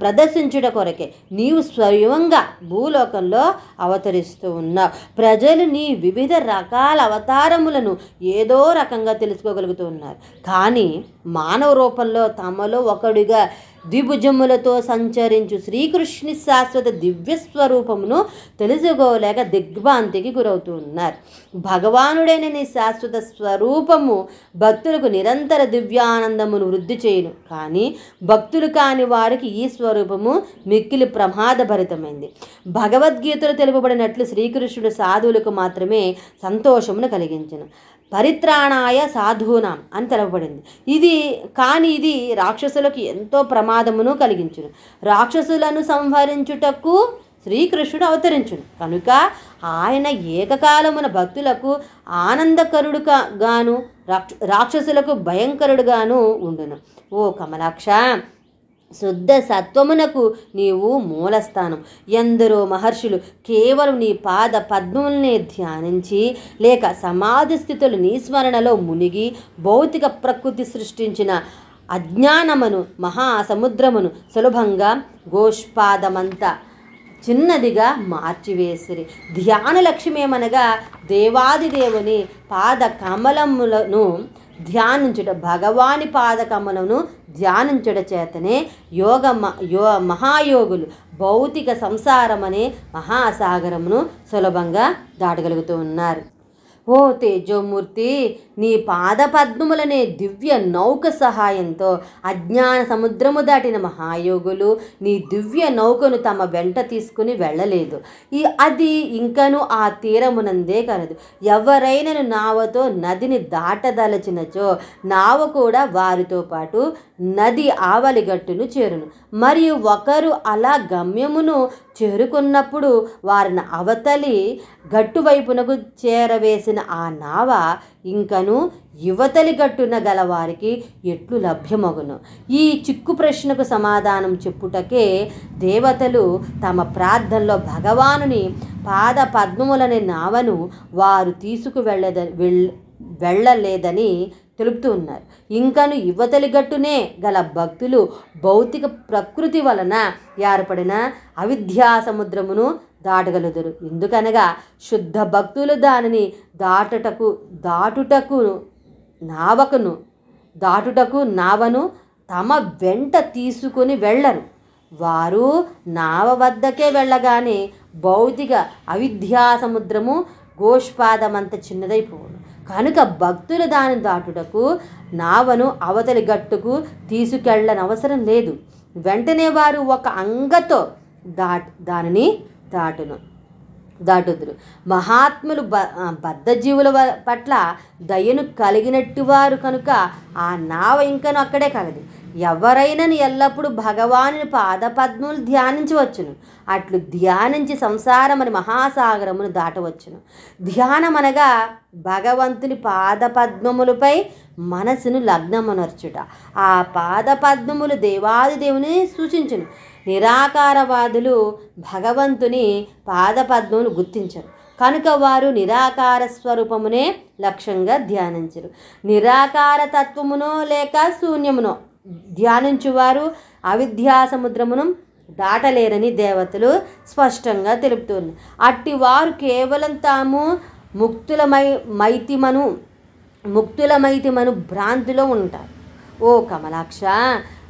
ప్రదర్శించుట కొరకే నీవు స్వయంగా భూలోకంలో అవతరిస్తూ ఉన్నావు. ప్రజలు నీ వివిధ రకాల అవతారములను ఏదో రకంగా తెలుసుకోగలుగుతూ ఉన్నారు. కానీ మానవ రూపంలో తమలో ఒకడిగా ద్విభుజములతో సంచరించు శ్రీకృష్ణుని శాశ్వత దివ్యస్వరూపమును తెలుసుకోలేక దిగ్భ్రాంతికి గురవుతూ ఉన్నారు. భగవానుడైన నీ శాశ్వత స్వరూపము భక్తులకు నిరంతర దివ్యానందమును వృద్ధి చేయును. కానీ భక్తులు కాని వారికి ఈ స్వరూపము మిక్కిలి ప్రమాదభరితమైంది. భగవద్గీతలో తెలుపబడినట్లు శ్రీకృష్ణుడు సాధువులకు మాత్రమే సంతోషమును కలిగించెను. పరిత్రాణాయ సాధూనాం అని తెలపబడింది. ఇది రాక్షసులకు ఎంతో ప్రమాదమును కలిగించును. రాక్షసులను సంహరించుటకు శ్రీకృష్ణుడు అవతరించును. కనుక ఆయన ఏకకాలమున భక్తులకు ఆనందకరుడు గాను రాక్షసులకు భయంకరుడుగాను ఉండును. ఓ కమలాక్ష, శుద్ధ సత్వమునకు నీవు మూలస్థానం. ఎందరో మహర్షులు కేవలం నీ పాద పద్మములనే ధ్యానించి లేక సమాధి స్థితులు నీ స్మరణలో మునిగి భౌతిక ప్రకృతి సృష్టించిన అజ్ఞానమును మహాసముద్రమును సులభంగా గోష్పాదమంత చిన్నదిగా మార్చివేసిరి. ధ్యాన లక్ష్యమేమనగా దేవాదిదేవుని పాద కమలములను ధ్యానించుట, భగవాని పాదకములను ధ్యానించుట చేతనే మహాయోగులు భౌతిక సంసారమనే మహాసాగరమును సులభంగా దాటగలుగుతూ ఉన్నారు. ఓ తేజోమూర్తి, నీ పాదపద్మములనే దివ్య నౌక సహాయంతో అజ్ఞాన సముద్రము దాటిన మహాయోగులు నీ దివ్య నౌకను తమ వెంట తీసుకుని వెళ్ళలేదు. అది ఇంకను ఆ తీరమునందే కలదు. ఎవరైనను నావతో నదిని దాటదలచినచో నావ కూడా వారితో పాటు నది ఆవలిగట్టును చేరును. మరియు ఒకరు అలా గమ్యమును చేరుకున్నప్పుడు వారిని అవతలి గట్టు వైపునకు చేరవేసిన ఆ నావ ఇంకను యువతలి గట్టున గలవారికి ఎట్లు లభ్యమగును? ఈ చిక్కు ప్రశ్నకు సమాధానం చెప్పుటకే దేవతలు తమ ప్రార్థనలో భగవానుని పాద పద్మములనే నావను వారు తీసుకు వెళ్ళలేదని తెలుపుతూ ఉన్నారు. ఇంకను యువతలి గట్టునే గల భక్తులు భౌతిక ప్రకృతి వలన ఏర్పడిన అవిద్యా సముద్రమును దాటగలుగుతారు. ఎందుకనగా శుద్ధ భక్తులు దానిని దాటుటకు నావను తమ వెంట తీసుకుని వెళ్ళరు. వారు నావ వద్దకే వెళ్ళగానే భౌతిక అవిద్యా సముద్రము గోష్పాదమంత చిన్నదైపోవును. కనుక భక్తులు దానిని దాటుటకు నావను అవతలి గట్టుకు తీసుకెళ్ళనవసరం లేదు. వెంటనే వారు ఒక అంగతో దానిని దాటుదురు. మహాత్ములు బద్ధజీవుల పట్ల దయను కలిగినట్టు వారు కనుక ఆ నావ ఇంకను అక్కడే కలదు. ఎవరైనా ఎల్లప్పుడూ భగవానుని పాదపద్మములు ధ్యానించవచ్చును. అట్లు ధ్యానించి సంసారమని మహాసాగరమును దాటవచ్చును. ధ్యానమనగా భగవంతుని పాదపద్మములపై మనసును లగ్నమనర్చుట. ఆ పాదపద్మములు దేవాదిదేవుని సూచించును. నిరాకారవాదులు భగవంతుని పాదపద్మమును గుర్తించరు. కనుక వారు నిరాకార స్వరూపమునే లక్ష్యంగా ధ్యానించరు. నిరాకార తత్వమునో లేక శూన్యమునో ధ్యానించువారు అవిద్యా సముద్రమును దాటలేరని దేవతలు స్పష్టంగా తెలుపుతున్నారు. అట్టి వారు కేవలం తాము ముక్తులమైతిమను భ్రాంతిలో ఉంటారు. ఓ కమలాక్ష,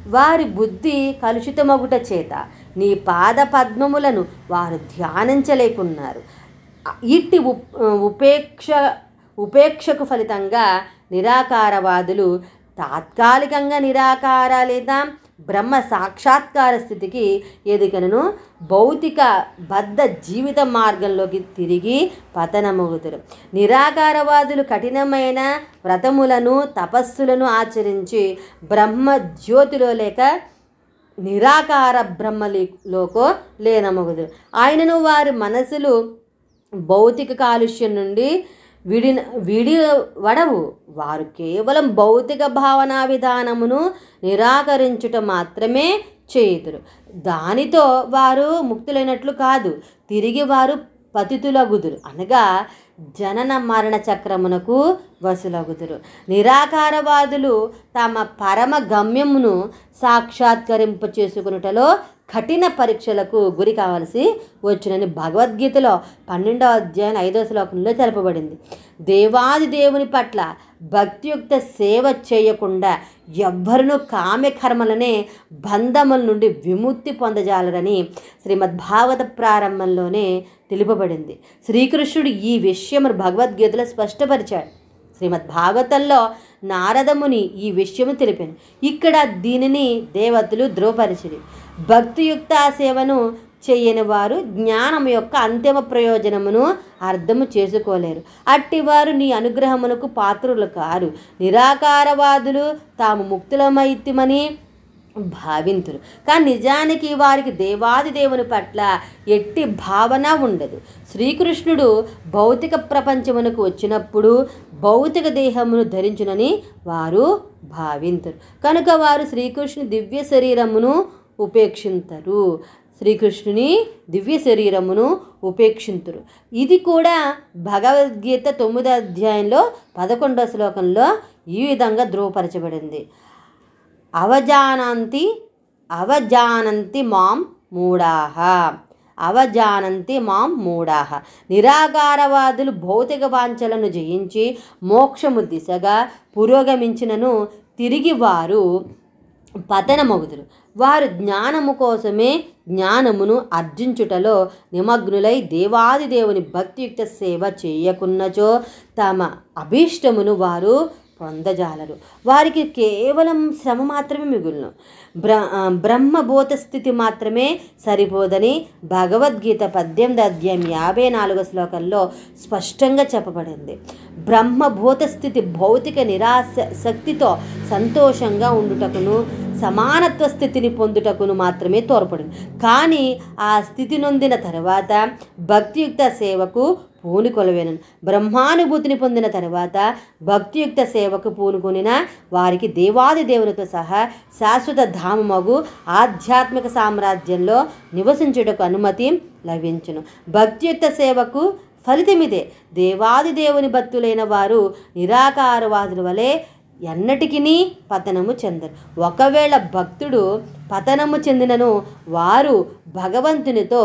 వారి బుద్ధి కలుషితమగుట చేత నీ పాద పద్మములను వారు ధ్యానించలేకున్నారు. ఇట్టి ఉపేక్షకు ఫలితంగా నిరాకారవాదులు తాత్కాలికంగా నిరాకార లేదా బ్రహ్మ సాక్షాత్కార స్థితికి ఎదుకనను భౌతిక బద్ధ జీవిత మార్గంలోకి తిరిగి పతనమవుతారు. నిరాకారవాదులు కఠినమైన వ్రతములను తపస్సులను ఆచరించి బ్రహ్మ జ్యోతిలో లేక నిరాకార బ్రహ్మలోకో లేనమగుదురు. ఆయనను వారి మనసులు భౌతిక కాలుష్యం నుండి విడివడవు. వారు కేవలం భౌతిక భావనా విధానమును నిరాకరించుట మాత్రమే చేయుదురు. దానితో వారు ముక్తులైనట్లు కాదు, తిరిగి వారు పతితులగుదురు, అనగా జనన మరణ చక్రమునకు వసులగుదురు. నిరాకారవాదులు తమ పరమ గమ్యమును సాక్షాత్కరింప చేసుకునుటలో కఠిన పరీక్షలకు గురి కావలసి వచ్చునని భగవద్గీతలో 12వ అధ్యాయం 5వ శ్లోకంలో తెలుపబడింది. దేవాది దేవుని పట్ల భక్తియుక్త సేవ చేయకుండా ఎవ్వరునూ కామ్యకర్మలనే బంధముల నుండి విముక్తి పొందజాలరని శ్రీమద్భాగవత ప్రారంభంలోనే తెలుపబడింది. శ్రీకృష్ణుడు ఈ విషయమును భగవద్గీతలో స్పష్టపరిచాడు. శ్రీమద్భాగవతంలో నారదముని ఈ విషయము తెలిపాను. ఇక్కడ దీనిని దేవతలు ధ్రువపరిచిరి. భక్తియుక్త సేవను చేయని వారు జ్ఞానం యొక్క అంతిమ ప్రయోజనమును అర్థము చేసుకోలేరు. అట్టివారు నీ అనుగ్రహమునకు పాత్రులు కారు. నిరాకారవాదులు తాము ముక్తులమైతిమని భావింతురు, కానీ నిజానికి వారికి దేవాది దేవుని పట్ల ఎట్టి భావన ఉండదు. శ్రీకృష్ణుడు భౌతిక ప్రపంచమునకు వచ్చినప్పుడు భౌతిక దేహమును ధరించునని వారు భావింతురు, కనుక వారు శ్రీకృష్ణుని దివ్య శరీరమును ఉపేక్షింతరు. శ్రీకృష్ణుని దివ్య శరీరమును ఉపేక్షింతురు. ఇది కూడా భగవద్గీత 9వ అధ్యాయంలో 11వ శ్లోకంలో ఈ విధంగా ధృవపరచబడింది. అవజానంతి మాం మూఢాః. అవజానంతి మాం మూఢాః. నిరాకారవాదులు భౌతిక వాంఛలను జయించి మోక్షము దిశగా పురోగమించినను తిరిగి వారు పతనమగుదురు. వారు జ్ఞానము కోసమే జ్ఞానమును అర్జించుటలో నిమగ్నులై దేవాది దేవుని భక్తియుక్త సేవ చేయకున్నచో తమ అభీష్టమును వారు పొందజాలరు. వారికి కేవలం శ్రమ మాత్రమే మిగులును. బ్రహ్మబోధ స్థితి మాత్రమే సరిపోదని భగవద్గీత 18వ అధ్యాయం 54వ శ్లోకంలో స్పష్టంగా చెప్పబడింది. బ్రహ్మబోధ స్థితి భౌతిక నిరాసక్తితో సంతోషంగా ఉండుటకును సమానత్వ స్థితిని పొందుటకును మాత్రమే తోడ్పడింది. కానీ ఆ స్థితి నొందిన తర్వాత భక్తియుక్త సేవకు పూనుకొలవేనను. బ్రహ్మానుభూతిని పొందిన తర్వాత భక్తియుక్త సేవకు పూనుకొనిన వారికి దేవాది దేవునితో సహా శాశ్వత ధామమగు ఆధ్యాత్మిక సామ్రాజ్యంలో నివసించుటకు అనుమతి లభించును. భక్తియుక్త సేవకు ఫలితమిదే. దేవాది దేవుని భక్తులైన వారు నిరాకారవాదుల వలె ఎన్నటికినీ పతనము చెందరు. ఒకవేళ భక్తుడు పతనము చెందినను వారు భగవంతునితో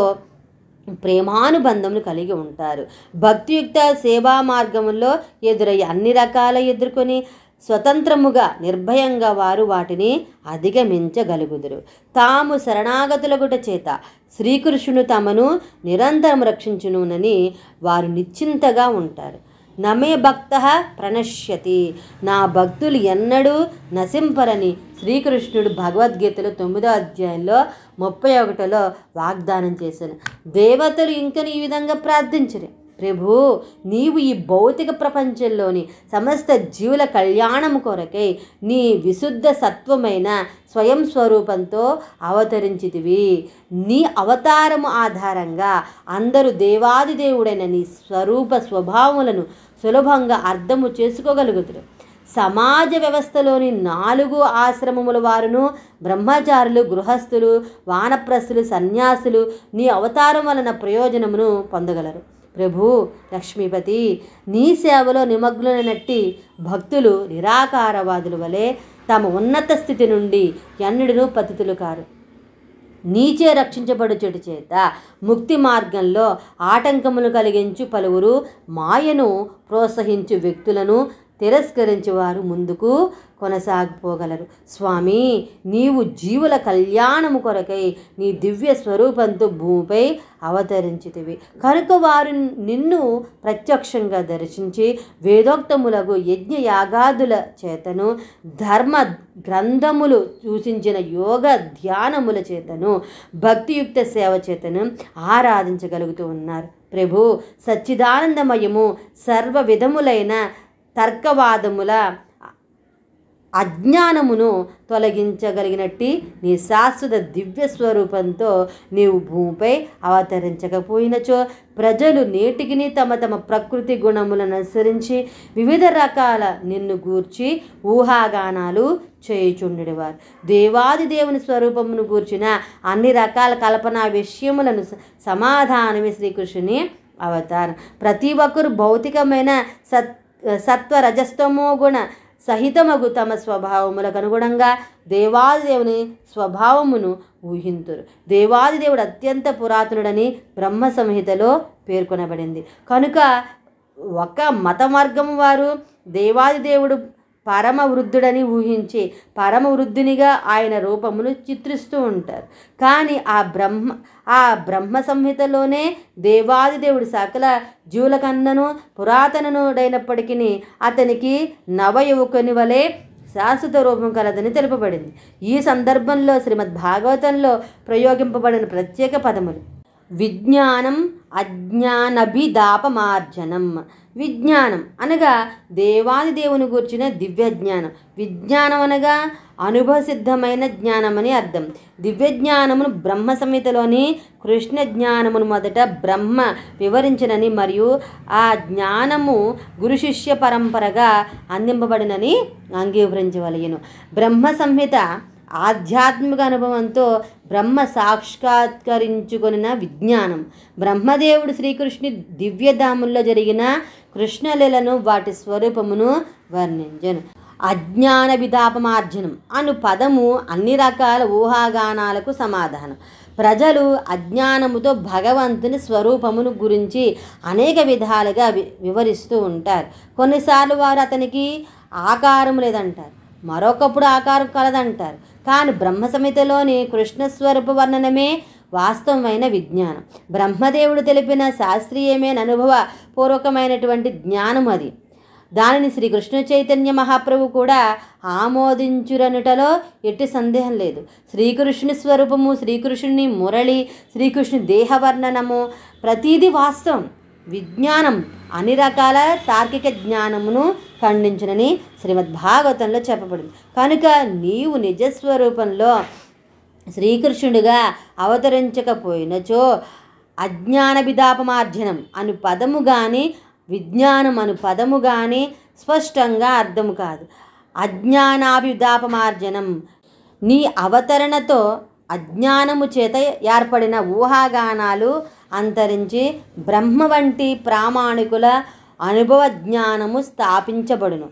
ప్రేమానుబంధమును కలిగి ఉంటారు. భక్తియుక్త సేవా మార్గంలో ఎదురయ్యే అన్ని రకాల ఎదుర్కొని స్వతంత్రముగా నిర్భయంగా వారు వాటిని అధిగమించగలుగుదురు. తాము శరణాగతులగుట చేత శ్రీకృష్ణుడు తమను నిరంతరం రక్షించునునని వారు నిశ్చింతగా ఉంటారు. నమే భక్త ప్రణశ్యతి. నా భక్తులు ఎన్నడూ నశింపరని శ్రీకృష్ణుడు భగవద్గీతలో 9వ అధ్యాయంలో 31లో వాగ్దానం చేశాను. దేవతలు ఇంకను ఈ విధంగా ప్రార్థించరు. ప్రభు, నీవు ఈ భౌతిక ప్రపంచంలోని సమస్త జీవుల కళ్యాణం కొరకై నీ విశుద్ధ సత్వమైన స్వయం స్వరూపంతో అవతరించితివి. నీ అవతారము ఆధారంగా అందరూ దేవాది దేవుడైన నీ స్వరూప స్వభావములను సులభంగా అర్థము చేసుకోగలుగుతారు. సమాజ వ్యవస్థలోని 4 ఆశ్రమముల వారును బ్రహ్మచారులు, గృహస్థులు, వానప్రస్థులు, సన్యాసులు నీ అవతారం వలన ప్రయోజనమును పొందగలరు. ప్రభు లక్ష్మీపతి, నీ సేవలో నిమగ్నులైనట్టి భక్తులు నిరాకారవాదుల వలె తమ ఉన్నత స్థితి నుండి ఎన్నడూ పతితులు కారు. నీచే రక్షించబడుచుట చేత ముక్తి మార్గంలో ఆటంకములు కలిగించు పలువురు మాయను ప్రోత్సహించు వ్యక్తులను తిరస్కరించి వారు ముందుకు కొనసాగిపోగలరు. స్వామి, నీవు జీవుల కళ్యాణము కొరకై నీ దివ్య స్వరూపంతో భూమిపై అవతరించితివి కనుక వారు నిన్ను ప్రత్యక్షంగా దర్శించి వేదోక్తములకు యజ్ఞ యాగాదుల చేతను ధర్మ గ్రంథములు సూచించిన యోగ ధ్యానముల చేతను భక్తియుక్త సేవ చేతను ఆరాధించగలుగుతూ ఉన్నారు. ప్రభు, సచ్చిదానందమయము సర్వ విధములైన తర్కవాదముల అజ్ఞానమును తొలగించగలిగినట్టి నీ శాశ్వత దివ్య స్వరూపంతో నీవు భూమిపై అవతరించకపోయినచో ప్రజలు నేటికి తమ తమ ప్రకృతి గుణములను అనుసరించి వివిధ రకాల నిన్ను గూర్చి ఊహాగానాలు చేయుచుండేవారు. దేవాది దేవుని స్వరూపమును గూర్చిన అన్ని రకాల కల్పనా విషయములను సమాధానమే శ్రీకృష్ణుని అవతారం. ప్రతి ఒక్కరు భౌతికమైన సత్వరజస్తమో గుణ సహితమగు తమ స్వభావములకు అనుగుణంగా దేవాదిదేవుని స్వభావమును ఊహింతురు. దేవాదిదేవుడు అత్యంత పురాతనుడని బ్రహ్మ సంహితలో పేర్కొనబడింది కనుక ఒక మత మార్గం వారు దేవాదిదేవుడు పరమ వృద్ధుడని ఊహించి పరమ వృద్ధునిగా ఆయన రూపమును చిత్రిస్తూ ఉంటారు. కానీ ఆ బ్రహ్మ సంహితలోనే దేవాదిదేవుడు సకల జీవుల కన్నను పురాతనుడైనప్పటికీ అతనికి నవయువకుని వలె శాశ్వత రూపం కలదని తెలుపబడింది. ఈ సందర్భంలో శ్రీమద్ భాగవతంలో ప్రయోగింపబడిన ప్రత్యేక పదములు విజ్ఞానం, అజ్ఞానభిదాపమార్జనం. విజ్ఞానం అనగా దేవాదిదేవుని గూర్చిన దివ్య జ్ఞానం. విజ్ఞానం అనగా అనుభవసిద్ధమైన జ్ఞానమని అర్థం. దివ్య జ్ఞానమును బ్రహ్మ సంహితలోని కృష్ణ జ్ఞానమును మొదట బ్రహ్మ వివరించినని మరియు ఆ జ్ఞానము గురు శిష్య పరంపరగా అందింపబడినని అంగీకరించవలెను. బ్రహ్మ సంహిత ఆధ్యాత్మిక అనుభవంతో బ్రహ్మ సాక్షాత్కరించుకొనిన విజ్ఞానం. బ్రహ్మదేవుడు శ్రీకృష్ణుని దివ్యధాముల్లో జరిగిన కృష్ణలీలను వాటి స్వరూపమును వర్ణించెను. అజ్ఞాన విదాపమార్జనం అను పదము అన్ని రకాల ఊహాగానాలకు సమాధానం. ప్రజలు అజ్ఞానముతో భగవంతుని స్వరూపమును గురించి అనేక విధాలుగా వివరిస్తూ ఉంటారు. కొన్నిసార్లు వారు అతనికి ఆకారం లేదంటారు, మరొకప్పుడు ఆకారం కలదంటారు. కానీ బ్రహ్మ సంహితలోని కృష్ణస్వరూప వర్ణనమే వాస్తవమైన విజ్ఞానం. బ్రహ్మదేవుడు తెలిపిన శాస్త్రీయమైన అనుభవపూర్వకమైనటువంటి జ్ఞానం అది. దానిని శ్రీ కృష్ణ చైతన్య మహాప్రభు కూడా ఆమోదించురనుటలో ఎట్టి సందేహం లేదు. శ్రీకృష్ణుని స్వరూపము, శ్రీకృష్ణుని మురళి, శ్రీకృష్ణుని దేహవర్ణనము ప్రతీది వాస్తవం. విజ్ఞానం అన్ని రకాల తార్కిక జ్ఞానమును ఖండించునని శ్రీమద్భాగవతంలో చెప్పబడింది. కనుక నీవు నిజస్వరూపంలో శ్రీకృష్ణుడిగా అవతరించకపోయినచో అజ్ఞాన విదాపమార్జనం అను పదము కానీ విజ్ఞానం అను పదము కానీ స్పష్టంగా అర్థము కాదు. అజ్ఞానాభిదాపమార్జనం నీ అవతరణతో అజ్ఞానము చేత ఏర్పడిన ఊహాగానాలు అంతరించి బ్రహ్మ వంటి ప్రామాణికుల అనుభవ జ్ఞానము స్థాపించబడును.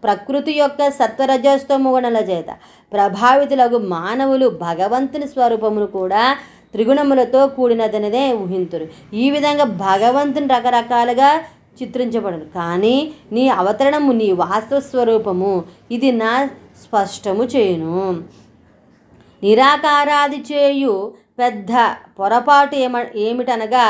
ప్రకృతి యొక్క సత్వరజస్తమో గుణాల చేత ప్రభావితులకు మానవులు భగవంతుని స్వరూపమును కూడా త్రిగుణములతో కూడినదనేదే ఊహింతురు. ఈ విధంగా భగవంతుని రకరకాలుగా చిత్రించబడును. కానీ నీ అవతరణము, నీ వాస్తవ స్వరూపము ఇది నా స్పష్టము చేయును. నిరాకారాది చేయు పెద్ద పొరపాటు ఏమిటనగా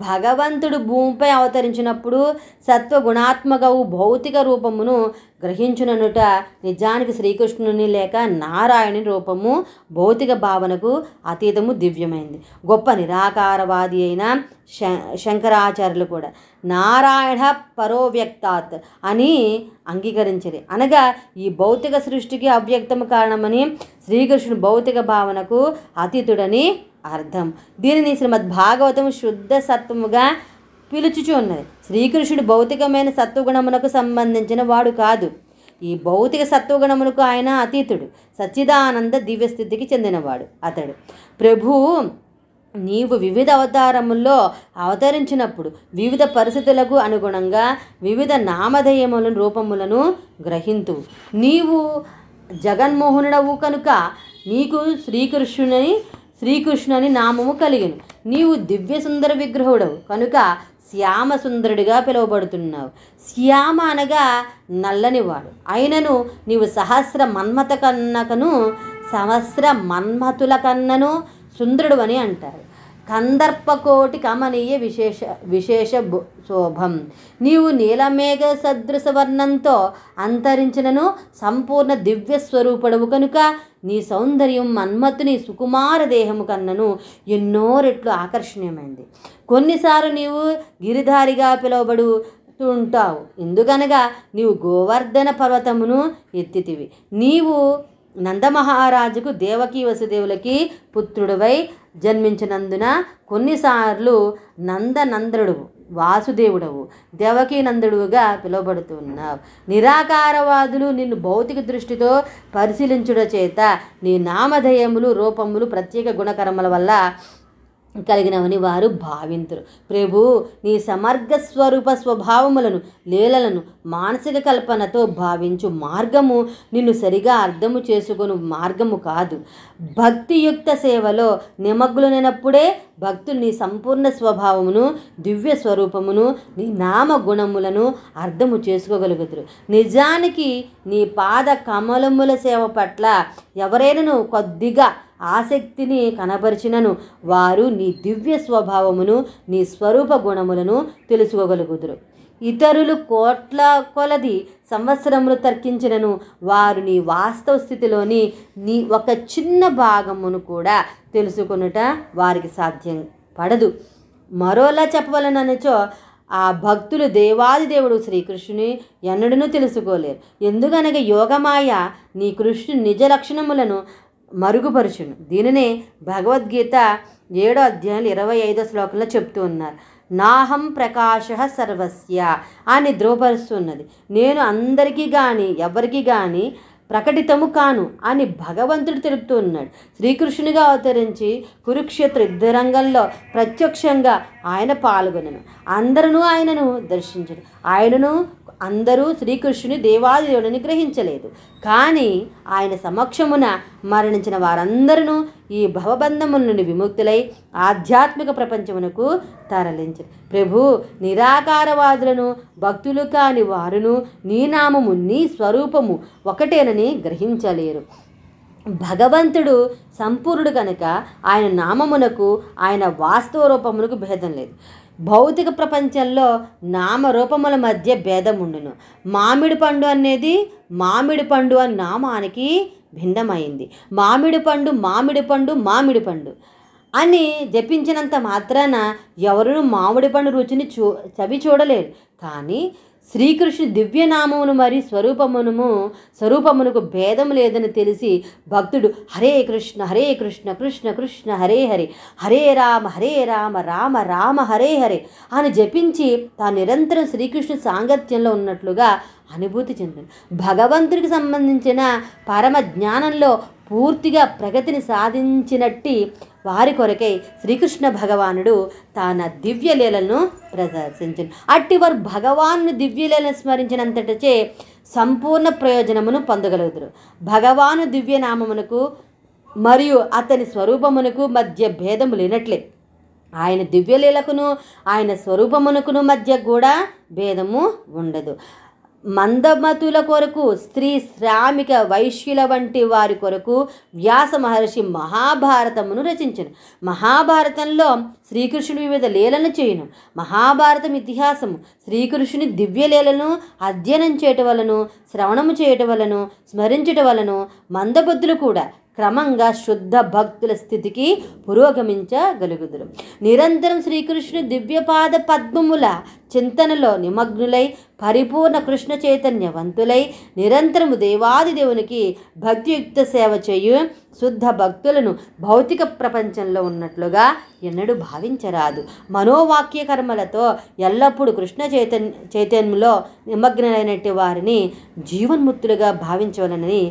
భగవంతుడు భూమిపై అవతరించినప్పుడు సత్వగుణాత్మకవు భౌతిక రూపమును గ్రహించుననుట. నిజానికి శ్రీకృష్ణుని లేక నారాయణుని రూపము భౌతిక భావనకు అతీతము దివ్యమైంది. గొప్ప నిరాకారవాది అయిన శంకరాచార్యులు కూడా నారాయణ పరోవ్యక్తాత్ అని అంగీకరించారు. అనగా ఈ భౌతిక సృష్టికి అవ్యక్తము కారణమని, శ్రీకృష్ణుడు భౌతిక భావనకు అతీతుడని అర్థం. దీనిని శ్రీమద్భాగవతం శుద్ధ సత్వముగా పిలుచుచు ఉన్నది. శ్రీకృష్ణుడు భౌతికమైన సత్వగుణమునకు సంబంధించిన వాడు కాదు. ఈ భౌతిక సత్వగుణమునకు ఆయన అతీతుడు, సచ్చిదానంద దివ్యస్థితికి చెందినవాడు అతడు. ప్రభు, నీవు వివిధ అవతారముల్లో అవతరించినప్పుడు వివిధ పరిస్థితులకు అనుగుణంగా వివిధ నామధేయములను రూపములను గ్రహింతువు. నీవు జగన్మోహనుడవు కనుక నీకు శ్రీకృష్ణుని నామము కలిగిను. నీవు దివ్య సుందర విగ్రహుడవు కనుక శ్యామ సుందరుడిగా పిలువబడుతున్నావు. శ్యామ అనగా నల్లనివాడు. అయినను నీవు సహస్ర మన్మథ కన్నకను సహస్ర మన్మథుల కన్నను సుందరుడు అని అంటారు. కందర్పకోటి కమనీయ విశేష శోభం. నీవు నీలమేఘ సదృశ వర్ణంతో అంతరించినను సంపూర్ణ దివ్య స్వరూపుడవు కనుక నీ సౌందర్యం మన్మథుని సుకుమార దేహము కన్నను ఎన్నో రెట్లు ఆకర్షణీయమైంది. కొన్నిసార్లు నీవు గిరిధారిగా పిలువబడుతుంటావు. ఎందుకనగా నీవు గోవర్ధన పర్వతమును ఎత్తితివి. నీవు నందమహారాజుకు దేవకీ వసుదేవులకి పుత్రుడివై జన్మించినందున కొన్నిసార్లు నందనందనుడు వాసుదేవుడవు దేవకీ నందుడుగా పిలువబడుతున్నావు. నిరాకారవాదులు నిన్ను భౌతిక దృష్టితో పరిశీలించుట చేత నీ నామధేయములు రూపములు ప్రత్యేక గుణకర్మల వల్ల కలిగినవని వారు భావింతురు. ప్రభు, నీ సమర్గ స్వరూప స్వభావములను లీలలను మానసిక కల్పనతో భావించు మార్గము నిన్ను సరిగా అర్థము చేసుకొను మార్గము కాదు. భక్తియుక్త సేవలో నిమగ్నులైనప్పుడే భక్తులు నీ సంపూర్ణ స్వభావమును దివ్య స్వరూపమును నీ నామ గుణములను అర్థము చేసుకోగలుగుతారు. నిజానికి నీ పాద కమలముల సేవ పట్ల ఎవరైనాను కొద్దిగా ఆసక్తిని కనబరిచినను వారు నీ దివ్య స్వభావమును నీ స్వరూప గుణములను తెలుసుకోగలుగుతారు. ఇతరులు కోట్ల కొలది సంవత్సరములు తర్కించినను వారు నీ వాస్తవ స్థితిలోని నీ ఒక చిన్న భాగమును కూడా తెలుసుకొనుట వారికి సాధ్యం పడదు. మరోలా చెప్పవలనచో ఆ భక్తులు దేవాది దేవుడు శ్రీకృష్ణుని ఎన్నడూ తెలుసుకోలేరు. ఎందుకనగా యోగమాయ నీ కృష్ణుని నిజ లక్షణములను మరుగుపరుచును. దీనినే భగవద్గీత 7వ అధ్యాయం 25వ శ్లోకంలో చెప్తూ ఉన్నారు. నాహం ప్రకాశ సర్వస్య అని ధృవపరుస్తున్నది. నేను అందరికీ కానీ ఎవరికి కానీ ప్రకటితము కాను అని భగవంతుడు తెలుపుతూ ఉన్నాడు. శ్రీకృష్ణునిగా అవతరించి కురుక్షేత్ర యుద్ధరంగంలో ప్రత్యక్షంగా ఆయన పాల్గొనను. అందరూ ఆయనను దర్శించరు. ఆయనను అందరూ శ్రీకృష్ణుని దేవాది దేవుడిని గ్రహించలేదు. కానీ ఆయన సమక్షమున మరణించిన వారందరూ ఈ భవబంధముల నుండి విముక్తులై ఆధ్యాత్మిక ప్రపంచమునకు తరలించారు. ప్రభు, నిరాకారవాదులను భక్తులు కాని వారును నీ నామము నీ స్వరూపము ఒకటేనని గ్రహించలేరు. భగవంతుడు సంపూర్ణుడు కనుక ఆయన నామమునకు ఆయన వాస్తవ రూపమునకు భేదం లేదు. భౌతిక ప్రపంచంలో నామరూపముల మధ్య భేదం ఉండును. మామిడి పండు అనేది మామిడి పండు అని నామానికి భిన్నమైంది. మామిడి పండు మామిడి పండు మామిడి పండు అని జపించినంత మాత్రాన ఎవరు మామిడి పండు రుచిని చవి చూడలేరు. కానీ శ్రీకృష్ణుని దివ్యనామమును మరి స్వరూపమునకు భేదం లేదని తెలిసి భక్తుడు హరే కృష్ణ కృష్ణ కృష్ణ హరే హరే హరే రామ రామ రామ హరే హరే అని జపించి తాను నిరంతరం శ్రీకృష్ణు సాంగత్యంలో ఉన్నట్లుగా అనుభూతి చెందింది. భగవంతుడికి సంబంధించిన పరమ జ్ఞానంలో పూర్తిగా ప్రగతిని సాధించినట్టి వారి కొరకై శ్రీకృష్ణ భగవానుడు తన దివ్యలీలను ప్రదర్శించను. అట్టి వారు భగవాను దివ్యలీలను స్మరించినంతటచే సంపూర్ణ ప్రయోజనమును పొందగలుగుతారు. భగవాను దివ్యనామమునకు మరియు అతని స్వరూపమునకు మధ్య భేదము లేనట్లే ఆయన దివ్యలీలకును ఆయన స్వరూపమునకును మధ్య కూడా భేదము ఉండదు. మందమతుల కొరకు స్త్రీ శ్రామిక వైశ్యుల వంటి వారి కొరకు వ్యాస మహర్షి మహాభారతమును రచించను. మహాభారతంలో శ్రీకృష్ణుడు వివిధ లీలను చేయును. మహాభారతం ఇతిహాసము శ్రీకృష్ణుని దివ్యలీలను అధ్యయనం చేయటం వలను శ్రవణము చేయటం వలను స్మరించటం వలను మందబుద్ధులు కూడా క్రమంగా శుద్ధ భక్తుల స్థితికి పురోగమించగలుగుదురు. నిరంతరం శ్రీకృష్ణుని దివ్యపాద పద్మముల చింతనలో నిమగ్నులై పరిపూర్ణ కృష్ణ చైతన్యవంతులై నిరంతరము దేవాది దేవునికి భక్తియుక్త సేవ చేయు శుద్ధ భక్తులను భౌతిక ప్రపంచంలో ఉన్నట్లుగా ఎన్నడూ భావించరాదు. మనోవాక్య కర్మలతో ఎల్లప్పుడూ కృష్ణ చైతన్యంలో నిమగ్నమైనటువంటి వారిని జీవన్ముక్తులుగా భావించవలనని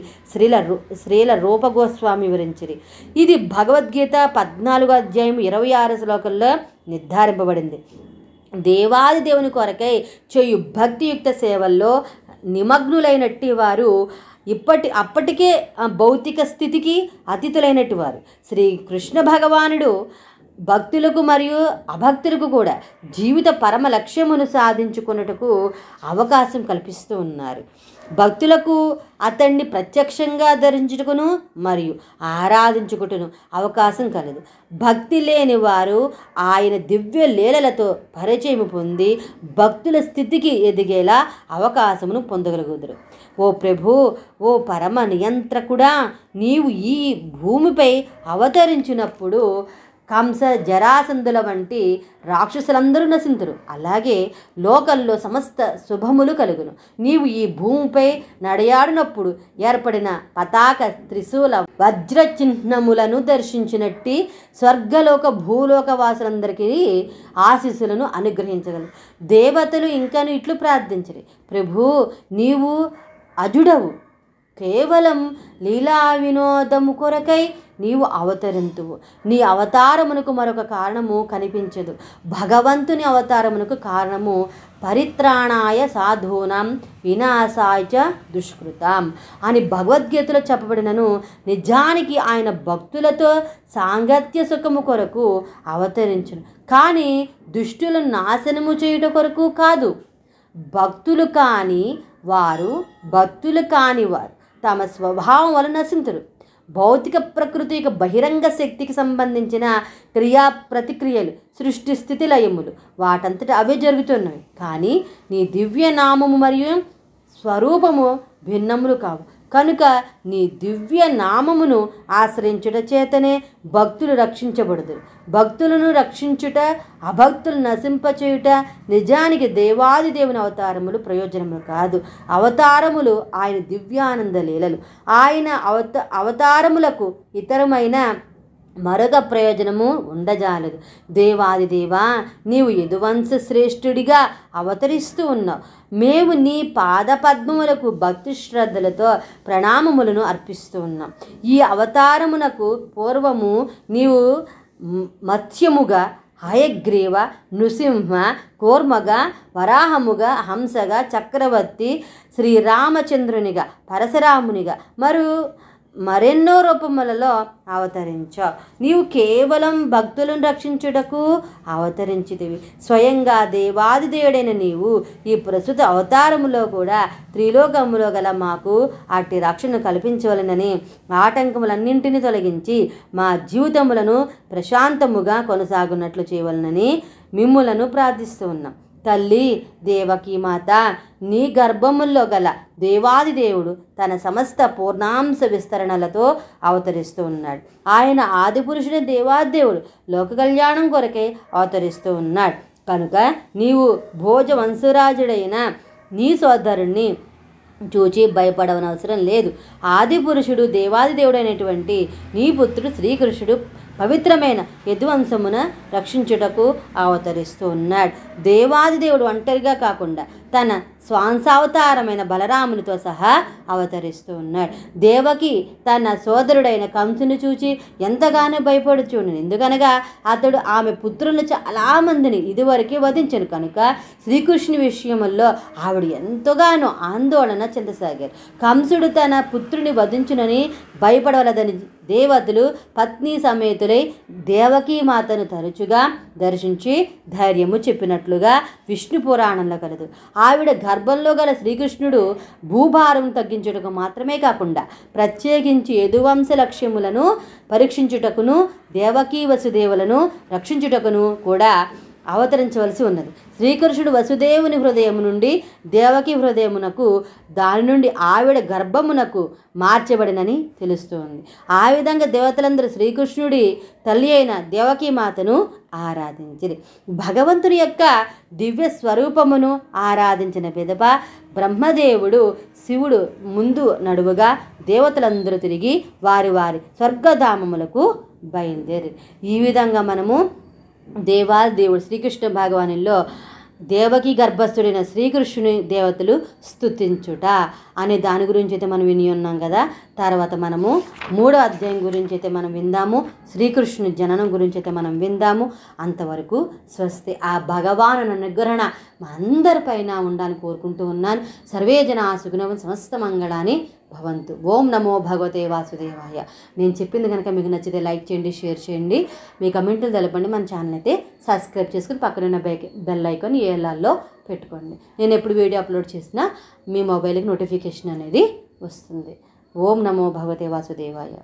శ్రీల రూపగోస్వామి వివరించిరి. ఇది భగవద్గీత 14వ అధ్యాయం 26వ శ్లోకంలో నిర్ధారింపబడింది. దేవాది దేవుని కొరకై చేయు భక్తియుక్త సేవల్లో నిమగ్నులైనట్టి వారు అప్పటికే భౌతిక స్థితికి అతీతులైనట్టు వారు. శ్రీకృష్ణ భగవానుడు భక్తులకు మరియు అభక్తులకు కూడా జీవిత పరమ లక్ష్యమును సాధించుకున్నట్టుకు అవకాశం కల్పిస్తూ ఉన్నారు. భక్తులకు అతన్ని ప్రత్యక్షంగా ధరించుటకును మరియు ఆరాధించుటకును అవకాశం కలదు. భక్తి లేని వారు ఆయన దివ్య లీలలతో పరిచయం పొంది భక్తుల స్థితికి ఎదిగేలా అవకాశమును పొందగలుగుతారు. ఓ ప్రభు, ఓ పరమ నియంత్రకుడా, నీవు ఈ భూమిపై అవతరించినప్పుడు కంస జరాసంధుల వంటి రాక్షసులందరూ నశింతురు. అలాగే లోకంలో సమస్త శుభములు కలుగును. నీవు ఈ భూమిపై నడయాడినప్పుడు ఏర్పడిన పతాక త్రిశూల వజ్ర చిహ్నములను దర్శించినట్టి స్వర్గలోక భూలోక వాసులందరికీ ఆశీస్సులను అనుగ్రహించగలరు. దేవతలు ఇంకను ఇట్లు ప్రార్థించరు, ప్రభు నీవు అజుడవు, కేవలం లీలా వినోదము కొరకై నీవు అవతరింతువు. నీ అవతారమునకు మరొక కారణము కనిపించదు. భగవంతుని అవతారమునకు కారణము పరిత్రాణాయ సాధూనాం వినాశాయ చ దుష్కృతాం అని భగవద్గీతలో చెప్పబడినను. నిజానికి ఆయన భక్తులతో సాంగత్య సుఖము కొరకు అవతరించును, కానీ దుష్టులను నాశనము చేయుట కొరకు కాదు. భక్తులు కాని వారు తమ స్వభావం వలన నశింతురు. భౌతిక ప్రకృతి యొక్క బహిరంగ శక్తికి సంబంధించిన క్రియా ప్రతిక్రియలు, సృష్టి స్థితి లయములు వాటంతట అవే జరుగుతున్నవి. కానీ నీ దివ్య నామము మరియు స్వరూపము భిన్నములు కావు. కనుక నీ దివ్య నామమును ఆశ్రయించుట చేతనే భక్తులు రక్షించబడుదురు. భక్తులను రక్షించుట, అభక్తులను నశింపచేయుట నిజానికి దేవాది దేవుని అవతారములు ప్రయోజనములు కాదు. అవతారములు ఆయన దివ్యానంద లీలలు. ఆయన అవతారములకు ఇతరమైన మరొక ప్రయోజనము ఉండజాలదు. దేవాది దేవా, నీవు యదువంశ శ్రేష్ఠుడిగా అవతరిస్తూ ఉన్నావు. మేము నీ పాద పద్మములకు భక్తి శ్రద్ధలతో ప్రణామములను అర్పిస్తూ ఉన్నాం. ఈ అవతారమునకు పూర్వము నీవు మత్స్యముగా, హయగ్రీవ, నృసింహ, కూర్మగా, వరాహముగా, హంసగా, చక్రవర్తి, శ్రీరామచంద్రునిగా, పరశురామునిగా మరెన్నో రూపములలో అవతరించావు. నీవు కేవలం భక్తులను రక్షించుటకు అవతరించితివి. స్వయంగా దేవాది దేవుడైన నీవు ఈ ప్రస్తుత అవతారములో కూడా త్రిలోకములో గల మాకు అట్టి రక్షణ కల్పించవలనని ఆటంకములన్నింటినీ తొలగించి మా జీవితములను ప్రశాంతముగా కొనసాగున్నట్లు చేయవలనని మిమ్ములను ప్రార్థిస్తూ ఉన్నాం. తల్లి దేవకీ మాత, నీ గర్భముల్లో గల దేవాది దేవుడు తన సమస్త పూర్ణాంశ విస్తరణలతో అవతరిస్తూ ఉన్నాడు. ఆయన ఆది పురుషుని దేవాది దేవుడు లోక కళ్యాణం కొరకే అవతరిస్తూ ఉన్నాడు. కనుక నీవు భోజ వంశరాజుడైన నీ సోదరుణ్ణి చూచి భయపడవనవసరం లేదు. ఆది పురుషుడు దేవాది దేవుడైనటువంటి నీ పుత్రుడు శ్రీకృష్ణుడు పవిత్రమైన యదువంశమున రక్షించుటకు అవతరిస్తూ ఉన్నాడు. దేవాది దేవుడు ఒంటరిగా కాకుండా తన స్వాంసావతారమైన బలరామునితో సహా అవతరిస్తూ ఉన్నాడు. దేవకి తన సోదరుడైన కంసుని చూచి ఎంతగానో భయపడుచుండు. ఎందుకనగా అతడు ఆమె పుత్రులను చాలామందిని ఇదివరకే వధించను. కనుక శ్రీకృష్ణుని విషయంలో ఆవిడ ఎంతగానో ఆందోళన చెందసాగారు. కంసుడు తన పుత్రుని వధించునని భయపడవలదని దేవతలు పత్ని సమేతులై దేవకీ మాతను తరచుగా దర్శించి ధైర్యము చెప్పినట్లుగా విష్ణు పురాణంలో కలదు. ఆవిడ గర్భంలో గల శ్రీకృష్ణుడు భూభారం తగ్గించుటకు మాత్రమే కాకుండా ప్రత్యేకించి యదువంశ లక్ష్యములను పరీక్షించుటకును దేవకీ వసుదేవులను రక్షించుటకును కూడా అవతరించవలసి ఉన్నది. శ్రీకృష్ణుడు వసుదేవుని హృదయము నుండి దేవకీ హృదయమునకు, దాని నుండి ఆవిడ గర్భమునకు మార్చబడినని తెలుస్తుంది. ఆ విధంగా దేవతలందరూ శ్రీకృష్ణుడి తల్లి అయిన దేవకీ మాతను ఆరాధించిరి. భగవంతుని యొక్క దివ్య స్వరూపమును ఆరాధించిన పిదప బ్రహ్మదేవుడు శివుడు ముందు నడువుగా దేవతలందరూ తిరిగి వారి వారి స్వర్గధామములకు బయలుదేరి. ఈ విధంగా మనము దేవాది దేవుడు శ్రీకృష్ణ భగవానుల్లో దేవకి గర్భస్థుడైన శ్రీకృష్ణుని దేవతలు స్తుతించుట అనే దాని గురించి అయితే మనం విని ఉన్నాం కదా. తర్వాత మనము 3వ అధ్యాయం గురించి అయితే మనం విందాము. శ్రీకృష్ణుని జననం గురించి అయితే మనం విందాము. అంతవరకు స్వస్తి. ఆ భగవాను అనుగ్రహణ మా అందరిపైన ఉండాలని కోరుకుంటూ ఉన్నాను. సర్వే జనా సుఖినో సమస్త మంగళాని భవంతు. ఓం నమో భగవతే వాసుదేవాయ. నేను చెప్పింది కనుక మీకు నచ్చితే లైక్ చేయండి, షేర్ చేయండి, మీ కమెంట్లు తెలపండి. మన ఛానల్ అయితే సబ్స్క్రైబ్ చేసుకుని పక్కనున్న బెల్ ఐకాన్ ఏలాల్లో పెట్టుకోండి. నేను ఎప్పుడు వీడియో అప్లోడ్ చేసినా మీ మొబైల్కి నోటిఫికేషన్ అనేది వస్తుంది. ఓం నమో భగవతే వాసుదేవాయ.